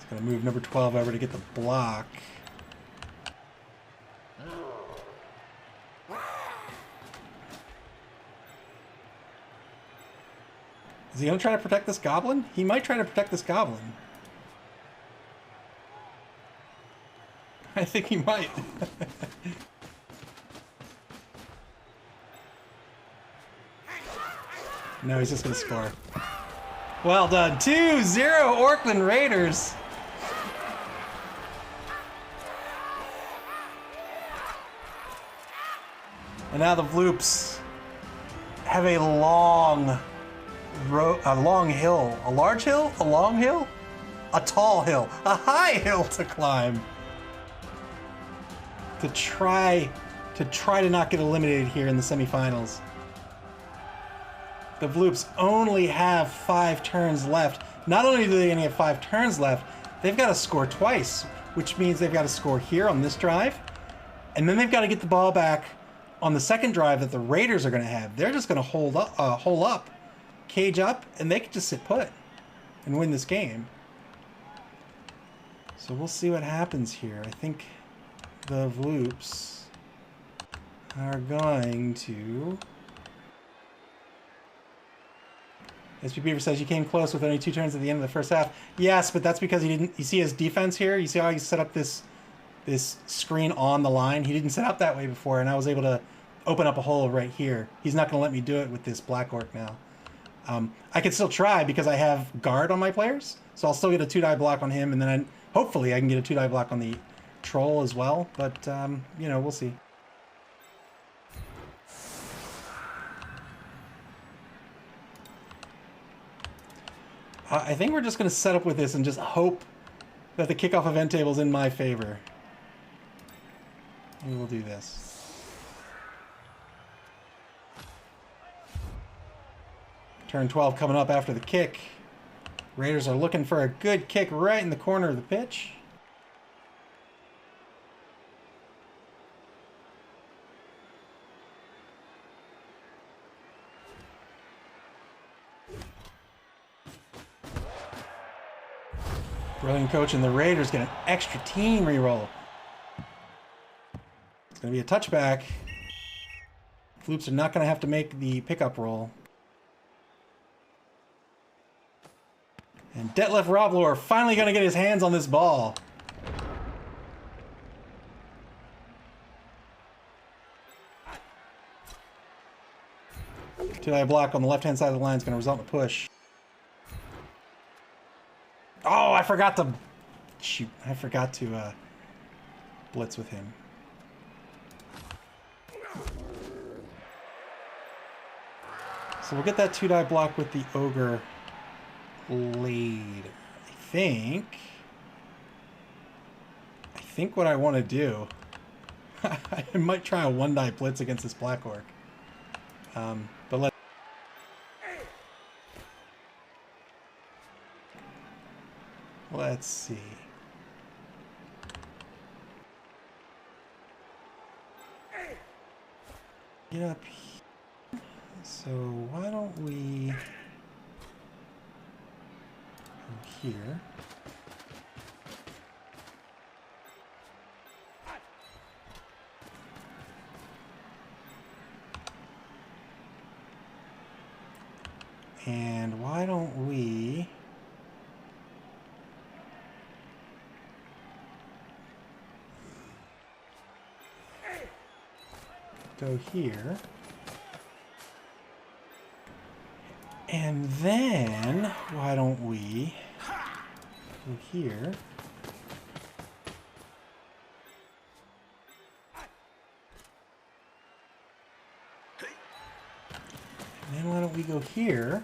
gonna move number 12 over to get the block. Is he gonna try to protect this goblin? He might try to protect this goblin. I think he might. No, he's just gonna score. Well done. 2-0 Orclund Raiderz. And now the Vloops have a long hill. A large hill? A long hill? A tall hill. A high hill to climb. To try to not get eliminated here in the semifinals. The Vloops only have 5 turns left. Not only do they only have 5 turns left, they've got to score twice, which means they've got to score here on this drive, and then they've got to get the ball back on the second drive that the Raiders are going to have. They're just going to hole up, cage up, and they can just sit put and win this game. So we'll see what happens here. I think the Vloops are going to... SP Beaver says you came close with only 2 turns at the end of the first half. Yes, but that's because he didn't... You see his defense here? You see how he set up this screen on the line? He didn't set up that way before, and I was able to open up a hole right here. He's not going to let me do it with this Black Orc now. I can still try because I have guard on my players, so I'll still get a 2-die block on him, and then hopefully I can get a 2-die block on the Troll as well, but, you know, we'll see. I think we're just going to set up with this and just hope that the kickoff event table is in my favor. We will do this. Turn 12 coming up after the kick. Raiders are looking for a good kick right in the corner of the pitch. Brilliant coach, and the Raiders get an extra team reroll. It's going to be a touchback. Floops are not going to have to make the pickup roll. And Detlef Roblor finally going to get his hands on this ball. Two-eye block on the left-hand side of the line is going to result in a push. Oh, I forgot to... Shoot, I forgot to blitz with him. So we'll get that 2-die block with the Ogre later. I think what I want to do... I might try a 1-die blitz against this Black Orc. But let's see. Get up here. So why don't we go here? And why don't we go here, and then why don't we go here, and then why don't we go here,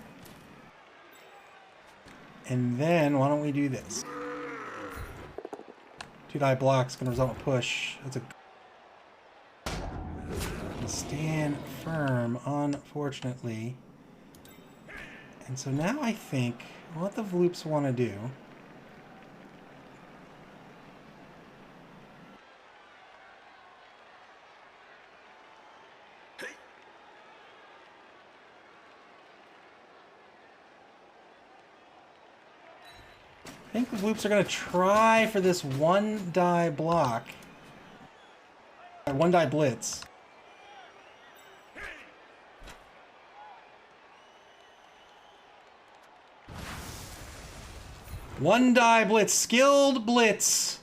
and then why don't we do this? 2-die block's gonna result in a push. That's a stand firm, unfortunately. And so now I think what the Vloops want to do I think the Vloops are going to try for this 1-die block. 1-die blitz. One-die blitz, skilled blitz.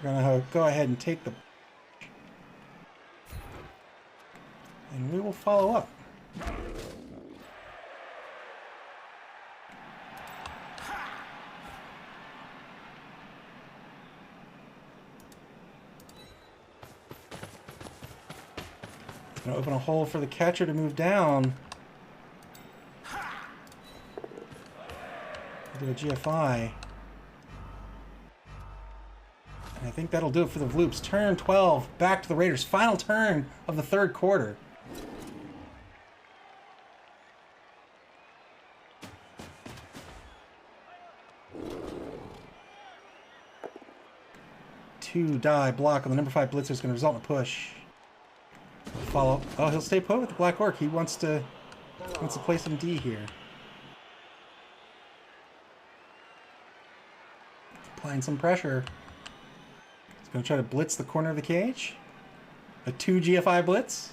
We're gonna go ahead and take the, and we will follow up. Gonna open a hole for the catcher to move down. Do a GFI. And I think that'll do it for the Vloops. Turn 12, back to the Raiders. Final turn of the third quarter. Two-die block on the number 5 blitzer is going to result in a push. Follow. Oh, he'll stay put with the Black Orc. He wants to play some D here. Applying some pressure. Gonna try to blitz the corner of the cage. A 2 GFI blitz.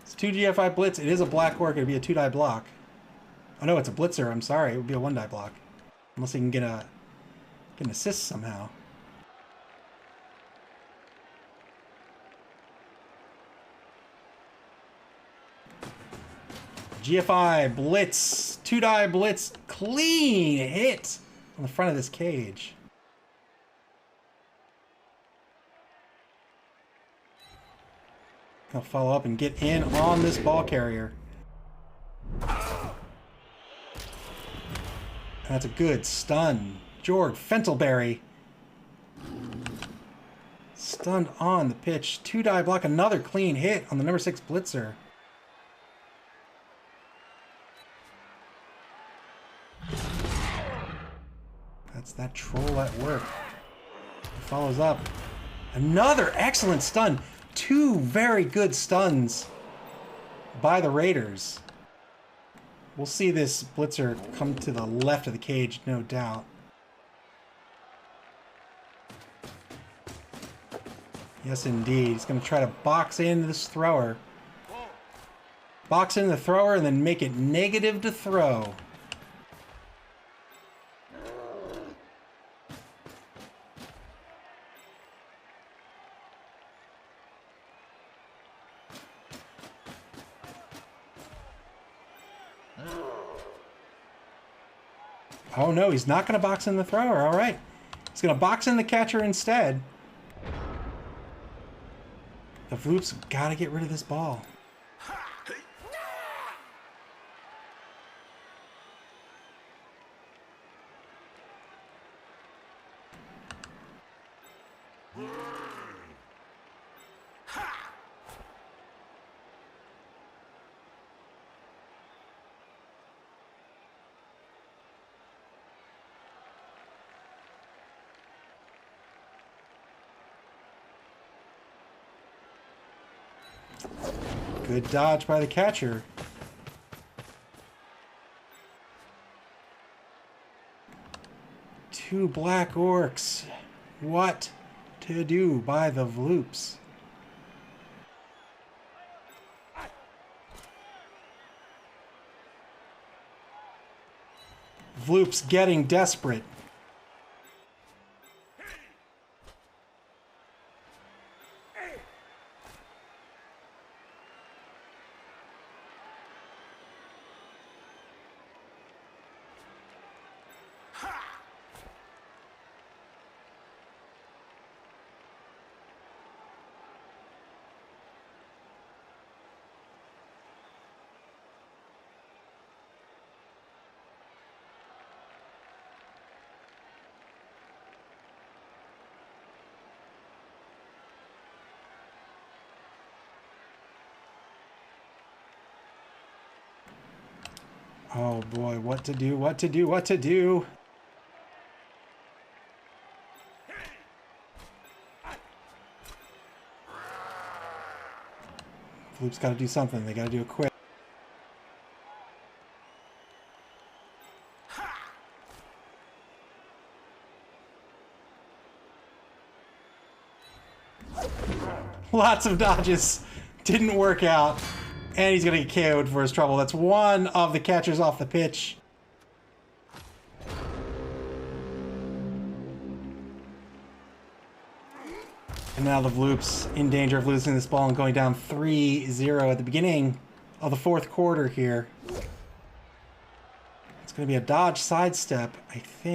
It's 2 GFI blitz. It is a black orc. It'd be a 2-die block. Oh no, it's a blitzer. I'm sorry. It would be a 1-die block. Unless he can get an assist somehow. GFI blitz. 2-die blitz. Clean hit on the front of this cage. I'll follow up and get in on this ball carrier. That's a good stun. Jorg Fentelberry. Stunned on the pitch. 2-die block. Another clean hit on the number 6 blitzer. That's that troll at work. Follows up. Another excellent stun. 2 very good stuns by the Raiders. We'll see this blitzer come to the left of the cage, no doubt. Yes, indeed. He's going to try to box in this thrower. Box in the thrower and then make it negative to throw. Oh no, he's not going to box in the thrower. All right. He's going to box in the catcher instead. The Vloops got to get rid of this ball. Good dodge by the catcher. Two black orcs. What to do by the Vloops? Vloops getting desperate. Oh boy, what to do, what to do, what to do? Vloop's got to do something. They got to do it quick. Lots of dodges. Didn't work out. And he's going to get KO'd for his trouble. That's one of the catchers off the pitch. And now the Vloops in danger of losing this ball and going down 3-0 at the beginning of the fourth quarter here. It's going to be a dodge sidestep, I think.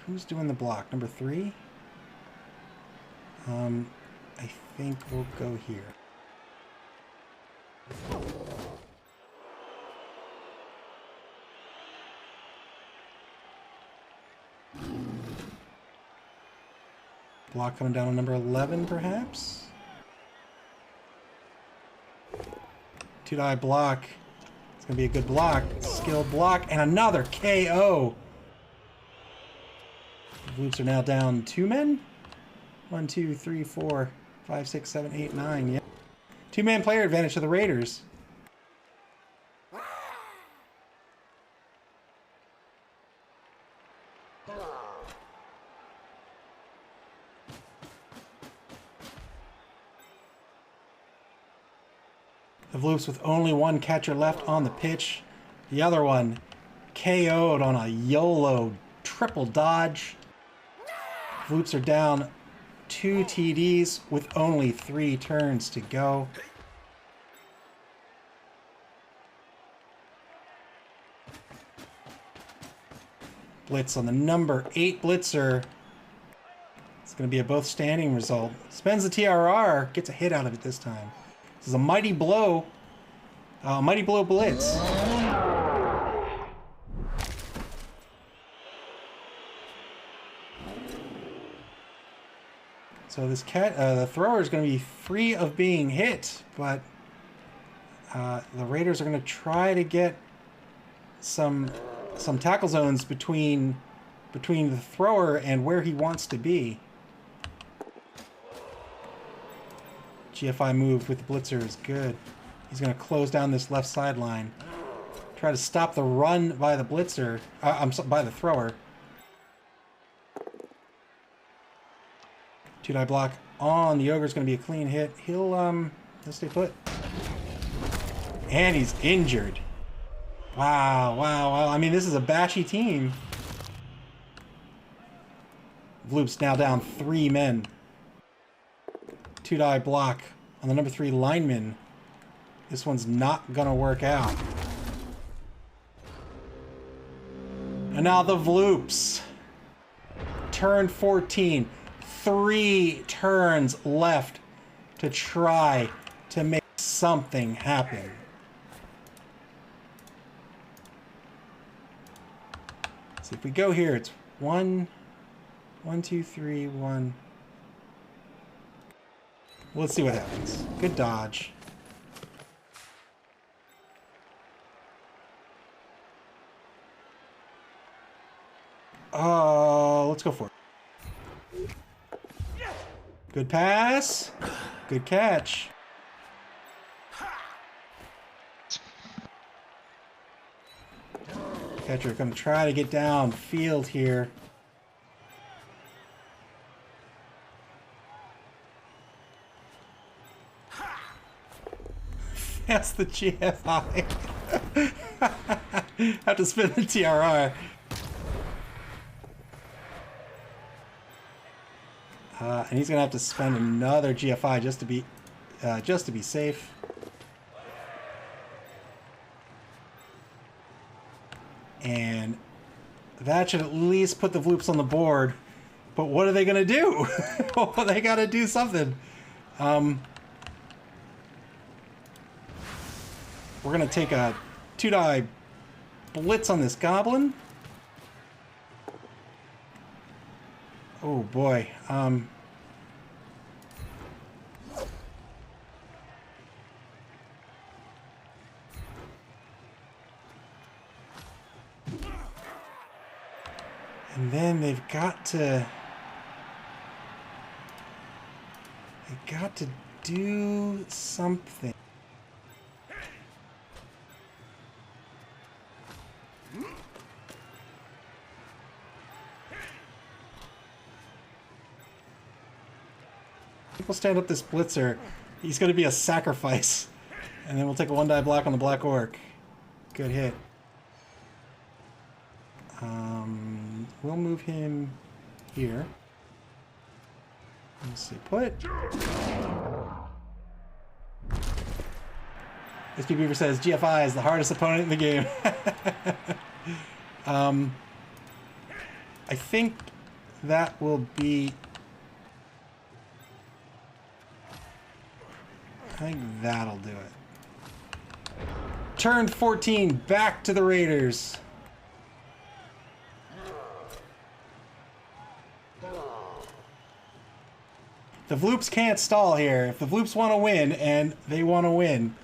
Who's doing the block? Number 3? I think we'll go here. Block coming down on number 11, perhaps? 2-die block. It's going to be a good block. Skilled block. And another KO. The Vloops are now down 2 men. 1, 2, 3, 4, 5, 6, 7, 8, 9. Yeah. 2-man player advantage to the Raiders. The Vloops with only one catcher left on the pitch. The other one KO'd on a YOLO triple dodge. Vloops are down 2 TDs with only 3 turns to go. Blitz on the number 8 blitzer. It's going to be a both standing result. Spends the TRR, gets a hit out of it this time. This is a mighty blow blitz. So this the thrower is going to be free of being hit, but the Raiders are going to try to get some tackle zones between the thrower and where he wants to be. GFI move with the blitzer is good. He's going to close down this left sideline. Try to stop the run by the blitzer. By the thrower. 2-die block on the Ogre is going to be a clean hit. He'll stay put. And he's injured. Wow. I mean, this is a bashy team. Vloop's now down 3 men. 2-die block on the number 3 lineman. This one's not gonna work out. And now the Vloops. Turn 14. 3 turns left to try to make something happen. So if we go here, it's 1, 2, 3, 1. Let's see what happens. Good dodge. Let's go for it. Good pass. Good catch. Catcher going to try to get downfield here. That's the GFI. Have to spin the TRR. And he's gonna have to spend another GFI just to be safe. And that should at least put the Vloops on the board. But what are they gonna do? Well, they gotta do something. We're gonna take a 2-die blitz on this goblin. Oh boy. And then they've got to do something. We'll stand up this blitzer. He's going to be a sacrifice. And then we'll take a 1-die block on the Black Orc. Good hit. We'll move him here. Let's see. Put. SP Beaver says GFI is the hardest opponent in the game. I think that will be... I think that'll do it. Turn 14, back to the Raiders. The Vloops can't stall here. If the Vloops want to win, and they want to win,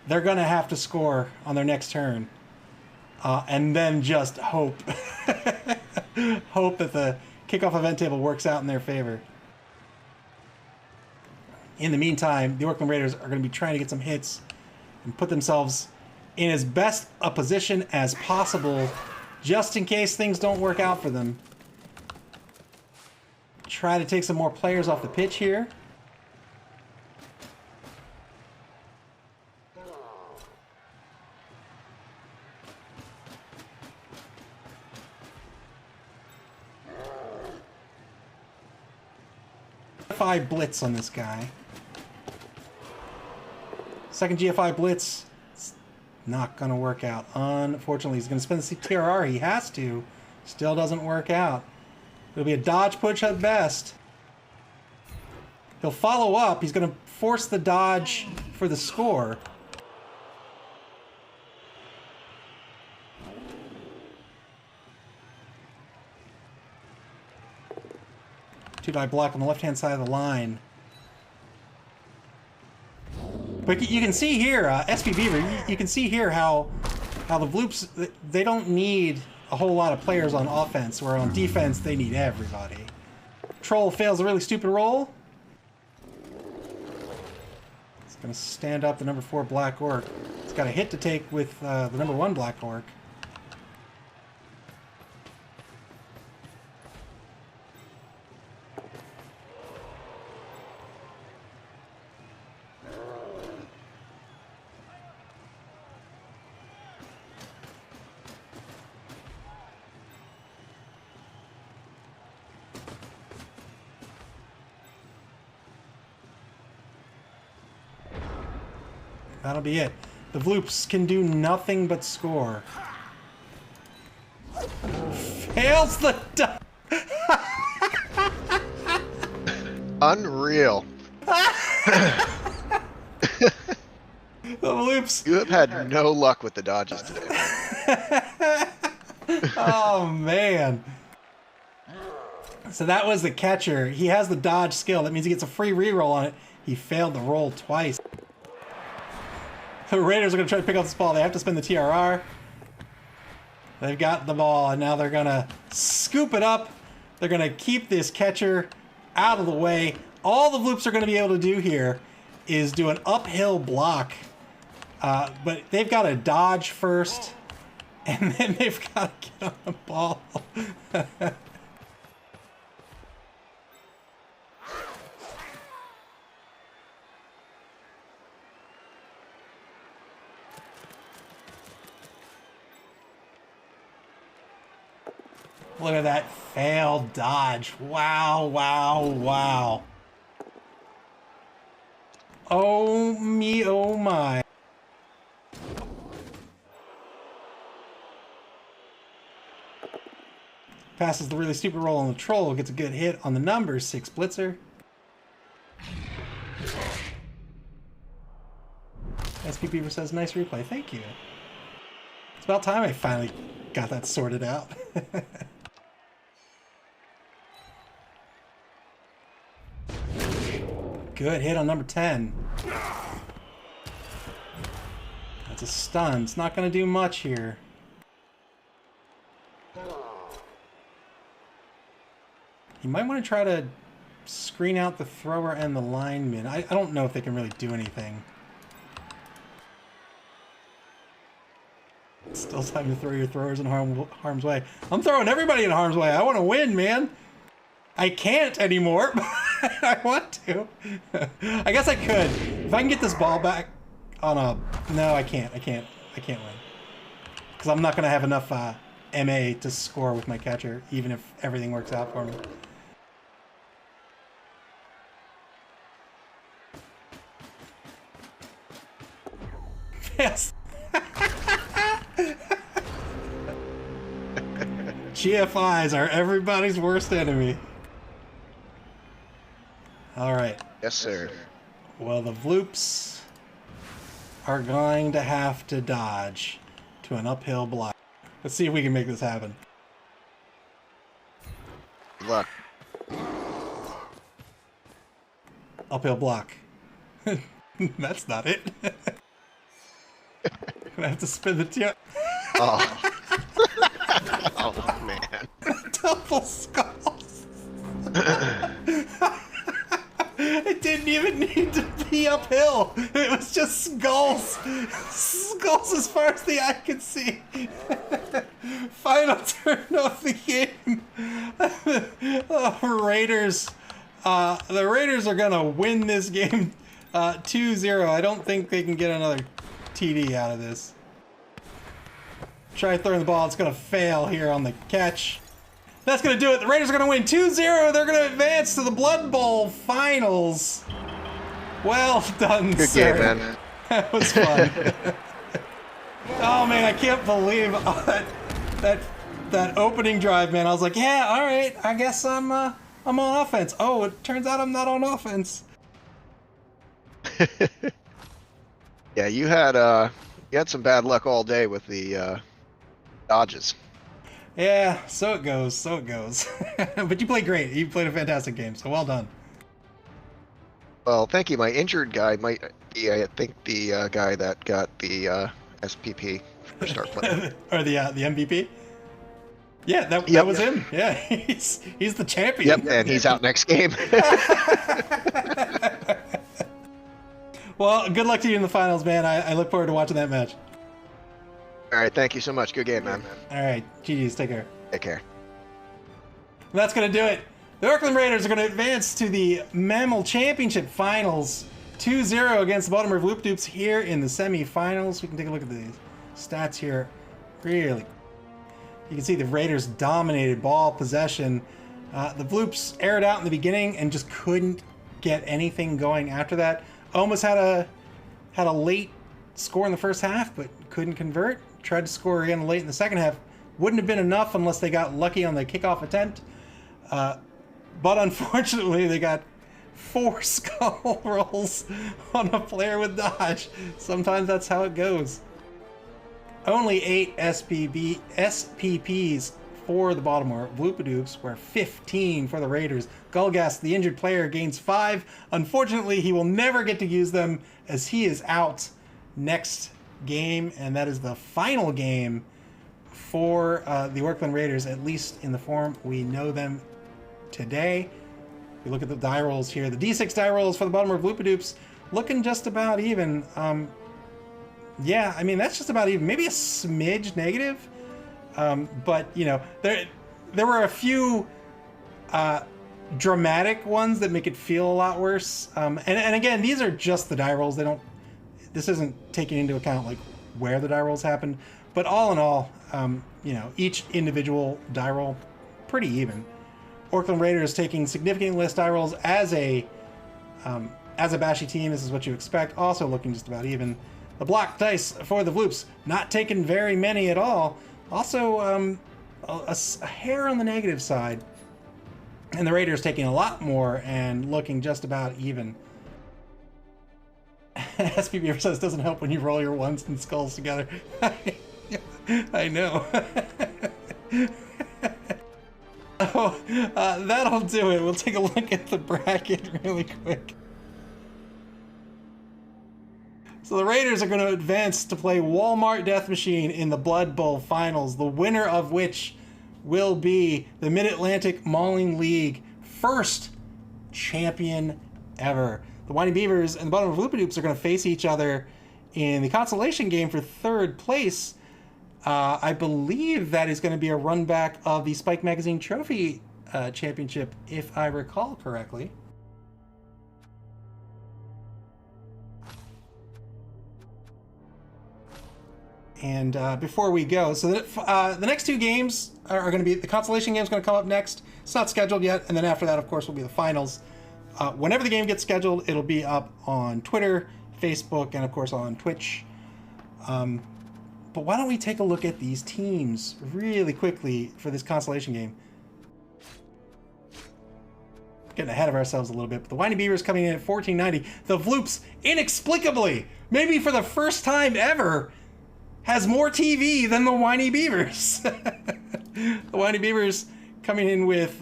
they're going to have to score on their next turn. And then just hope. Hope that the kickoff event table works out in their favor. In the meantime, the Orclund Raiders are going to be trying to get some hits and put themselves in as best a position as possible just in case things don't work out for them. Try to take some more players off the pitch here. GFI blitz on this guy. Second GFI blitz. It's not going to work out. Unfortunately, he's going to spend the TRR. He has to. Still doesn't work out. It'll be a dodge push at best. He'll follow up. He's going to force the dodge for the score. Two-die block on the left-hand side of the line. But you can see here, SP Beaver, you can see here how the Vloops, they don't need a whole lot of players on offense, where on defense they need everybody. Troll fails a really stupid roll. It's going to stand up the number 4 Black Orc. It's got a hit to take with the number 1 Black Orc. That'll be it. The Vloops can do nothing but score. Fails the... Unreal. The Vloops... You have had no luck with the dodges today. Oh, man. So that was the catcher. He has the dodge skill. That means he gets a free reroll on it. He failed the roll twice. The Raiders are going to try to pick up this ball. They have to spend the TRR. They've got the ball, and now they're going to scoop it up. They're going to keep this catcher out of the way. All the Vloops are going to be able to do here is do an uphill block. But they've got to dodge first, and then they've got to get on the ball. Look at that failed dodge. Wow, wow, wow. Oh me, oh my. Passes the really stupid roll on the troll. Gets a good hit on the number 6 blitzer. SP Beaver says, nice replay. Thank you. It's about time I finally got that sorted out. Good hit on number 10. That's a stun. It's not going to do much here. You might want to try to screen out the thrower and the lineman. I don't know if they can really do anything. Still time to throw your throwers in harm's way. I'm throwing everybody in harm's way. I want to win, man. I can't anymore. I want to. I guess I could. If I can get this ball back on a... No, I can't. I can't win. Because I'm not going to have enough MA to score with my catcher, even if everything works out for me. Yes. GFIs are everybody's worst enemy. All right. Yes, sir. Well, the Vloops are going to have to dodge to an uphill block. Let's see if we can make this happen. Good luck. Uphill block. That's not it. Gonna have to spin the tip. Oh. Oh, man. Double skulls. It didn't even need to be uphill. It was just skulls. Skulls as far as the eye could see. Final turn of the game. Oh, Raiders. The Raiders are going to win this game 2-0. I don't think they can get another TD out of this. Try throwing the ball. It's going to fail here on the catch. That's going to do it. The Raiders are going to win 2-0. They're going to advance to the Blood Bowl finals. Well done, Good sir. game, man. That was fun. Oh, man, I can't believe that opening drive, man. I was like, yeah, all right, I guess I'm on offense. Oh, it turns out I'm not on offense. Yeah, you had some bad luck all day with the dodges. Yeah, so it goes, so it goes. But you played great. You played a fantastic game, so well done. Well, thank you. My injured guy might be, I think, the guy that got the SPP for start playing. Or the MVP? Yeah, that was him. Yeah, he's the champion. Yep, and he's out next game. Well, good luck to you in the finals, man. I look forward to watching that match. All right, thank you so much. Good game, man. All right, GG's, take care. Take care. And that's going to do it. The Orclund Raiders are going to advance to the MAML Championship Finals 2-0 against the Baltimore Vloopidoops here in the semifinals. We can take a look at the stats here. Really, you can see the Raiders dominated ball possession. The Vloops aired out in the beginning and just couldn't get anything going after that. Almost had a late score in the first half, but couldn't convert. Tried to score again late in the second half. Wouldn't have been enough unless they got lucky on the kickoff attempt. But unfortunately, they got 4 skull rolls on a player with dodge. Sometimes that's how it goes. Only 8 SPPs for the Baltimore Vloopidoops, where 15 for the Raiders. Gulgast, the injured player, gains 5. Unfortunately, he will never get to use them as he is out next game, and that is the final game for the Orclund Raiders, at least in the form we know them today. We look at the die rolls here. The D6 die rolls for the Baltimore Vloopidoops looking just about even. Yeah, I mean, that's just about even. Maybe a smidge negative. But, you know, there were a few dramatic ones that make it feel a lot worse. And again, these are just the die rolls. This isn't taking into account, like, where the die rolls happened. But all in all, you know, each individual die roll, pretty even. Orclund Raiders taking significantly less die rolls as a bashy team. This is what you expect. Also looking just about even. The block dice for the Vloops, not taking very many at all. Also, a hair on the negative side. And the Raiders taking a lot more and looking just about even. SPB says doesn't help when you roll your ones and skulls together. I know. Oh, that'll do it. We'll take a look at the bracket really quick. So the Raiders are going to advance to play Walmart Death Machine in the Blood Bowl finals, the winner of which will be the Mid-Atlantic Mauling League first champion ever. The Whiny Beavers and the Baltimore Vloopidoops are going to face each other in the consolation game for third place. I believe that is going to be a run back of the Spike Magazine Trophy Championship, if I recall correctly. And before we go, so the next 2 games are going to be, the consolation game is going to come up next. It's not scheduled yet, and then after that, of course, will be the finals. Whenever the game gets scheduled, it'll be up on Twitter, Facebook, and of course on Twitch. But why don't we take a look at these teams really quickly for this consolation game? Getting ahead of ourselves a little bit, but the Whiny Beavers coming in at 1490. The Vloops, inexplicably, maybe for the first time ever, has more TV than the Whiny Beavers. The Whiny Beavers coming in with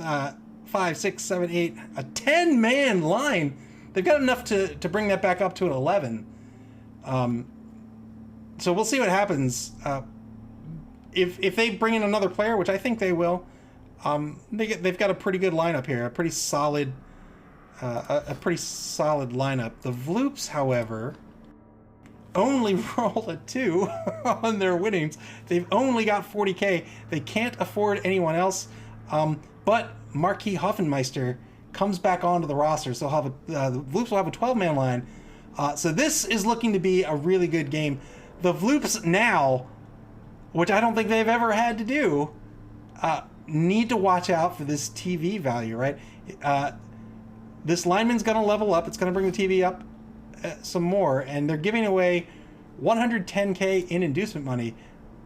5, 6, 7, 8, a 10-man line. They've got enough to bring that back up to an 11. So we'll see what happens. If they bring in another player, which I think they will, they've got a pretty good lineup here, a pretty solid lineup. The Vloops, however, only rolled a 2 on their winnings. They've only got 40K. They can't afford anyone else. But Marquis Hoffenmeister comes back onto the roster, so the Vloops will have a 12-man line. So this is looking to be a really good game. The Vloops now, which I don't think they've ever had to do, need to watch out for this TV value, right? This lineman's going to level up. It's going to bring the TV up some more, and they're giving away 110K in inducement money.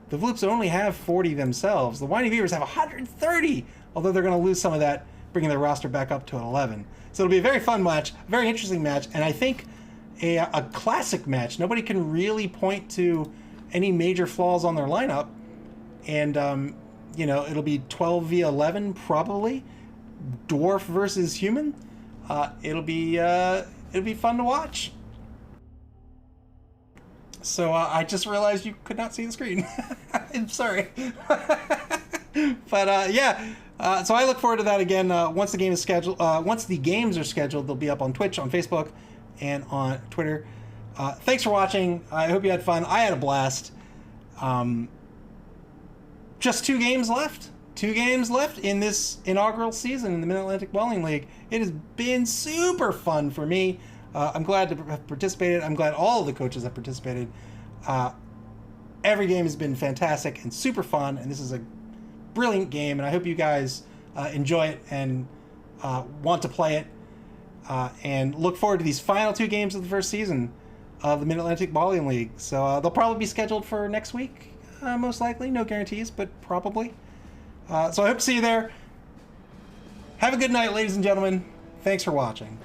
The Vloops only have 40 themselves. The Whiny Beavers have 130, although they're going to lose some of that, bringing their roster back up to an 11. So it'll be a very fun match, very interesting match, and I think a classic match. Nobody can really point to any major flaws on their lineup, and you know, it'll be 12 v 11 probably, dwarf versus human. It'll be fun to watch. So I just realized you could not see the screen. I'm sorry. But yeah, so I look forward to that again. Once the game is scheduled, once the games are scheduled, they'll be up on Twitch, on Facebook, and on Twitter. Thanks for watching. I hope you had fun. I had a blast. Just 2 games left. 2 games left in this inaugural season in the Mid-Atlantic Bowling League. It has been super fun for me. I'm glad to have participated. I'm glad all of the coaches have participated. Every game has been fantastic and super fun, and this is a brilliant game, and I hope you guys enjoy it and want to play it, and look forward to these final 2 games of the first season of the Mid-Atlantic Bowling League. So they'll probably be scheduled for next week, most likely. No guarantees, but probably. So I hope to see you there. Have a good night, ladies and gentlemen. Thanks for watching.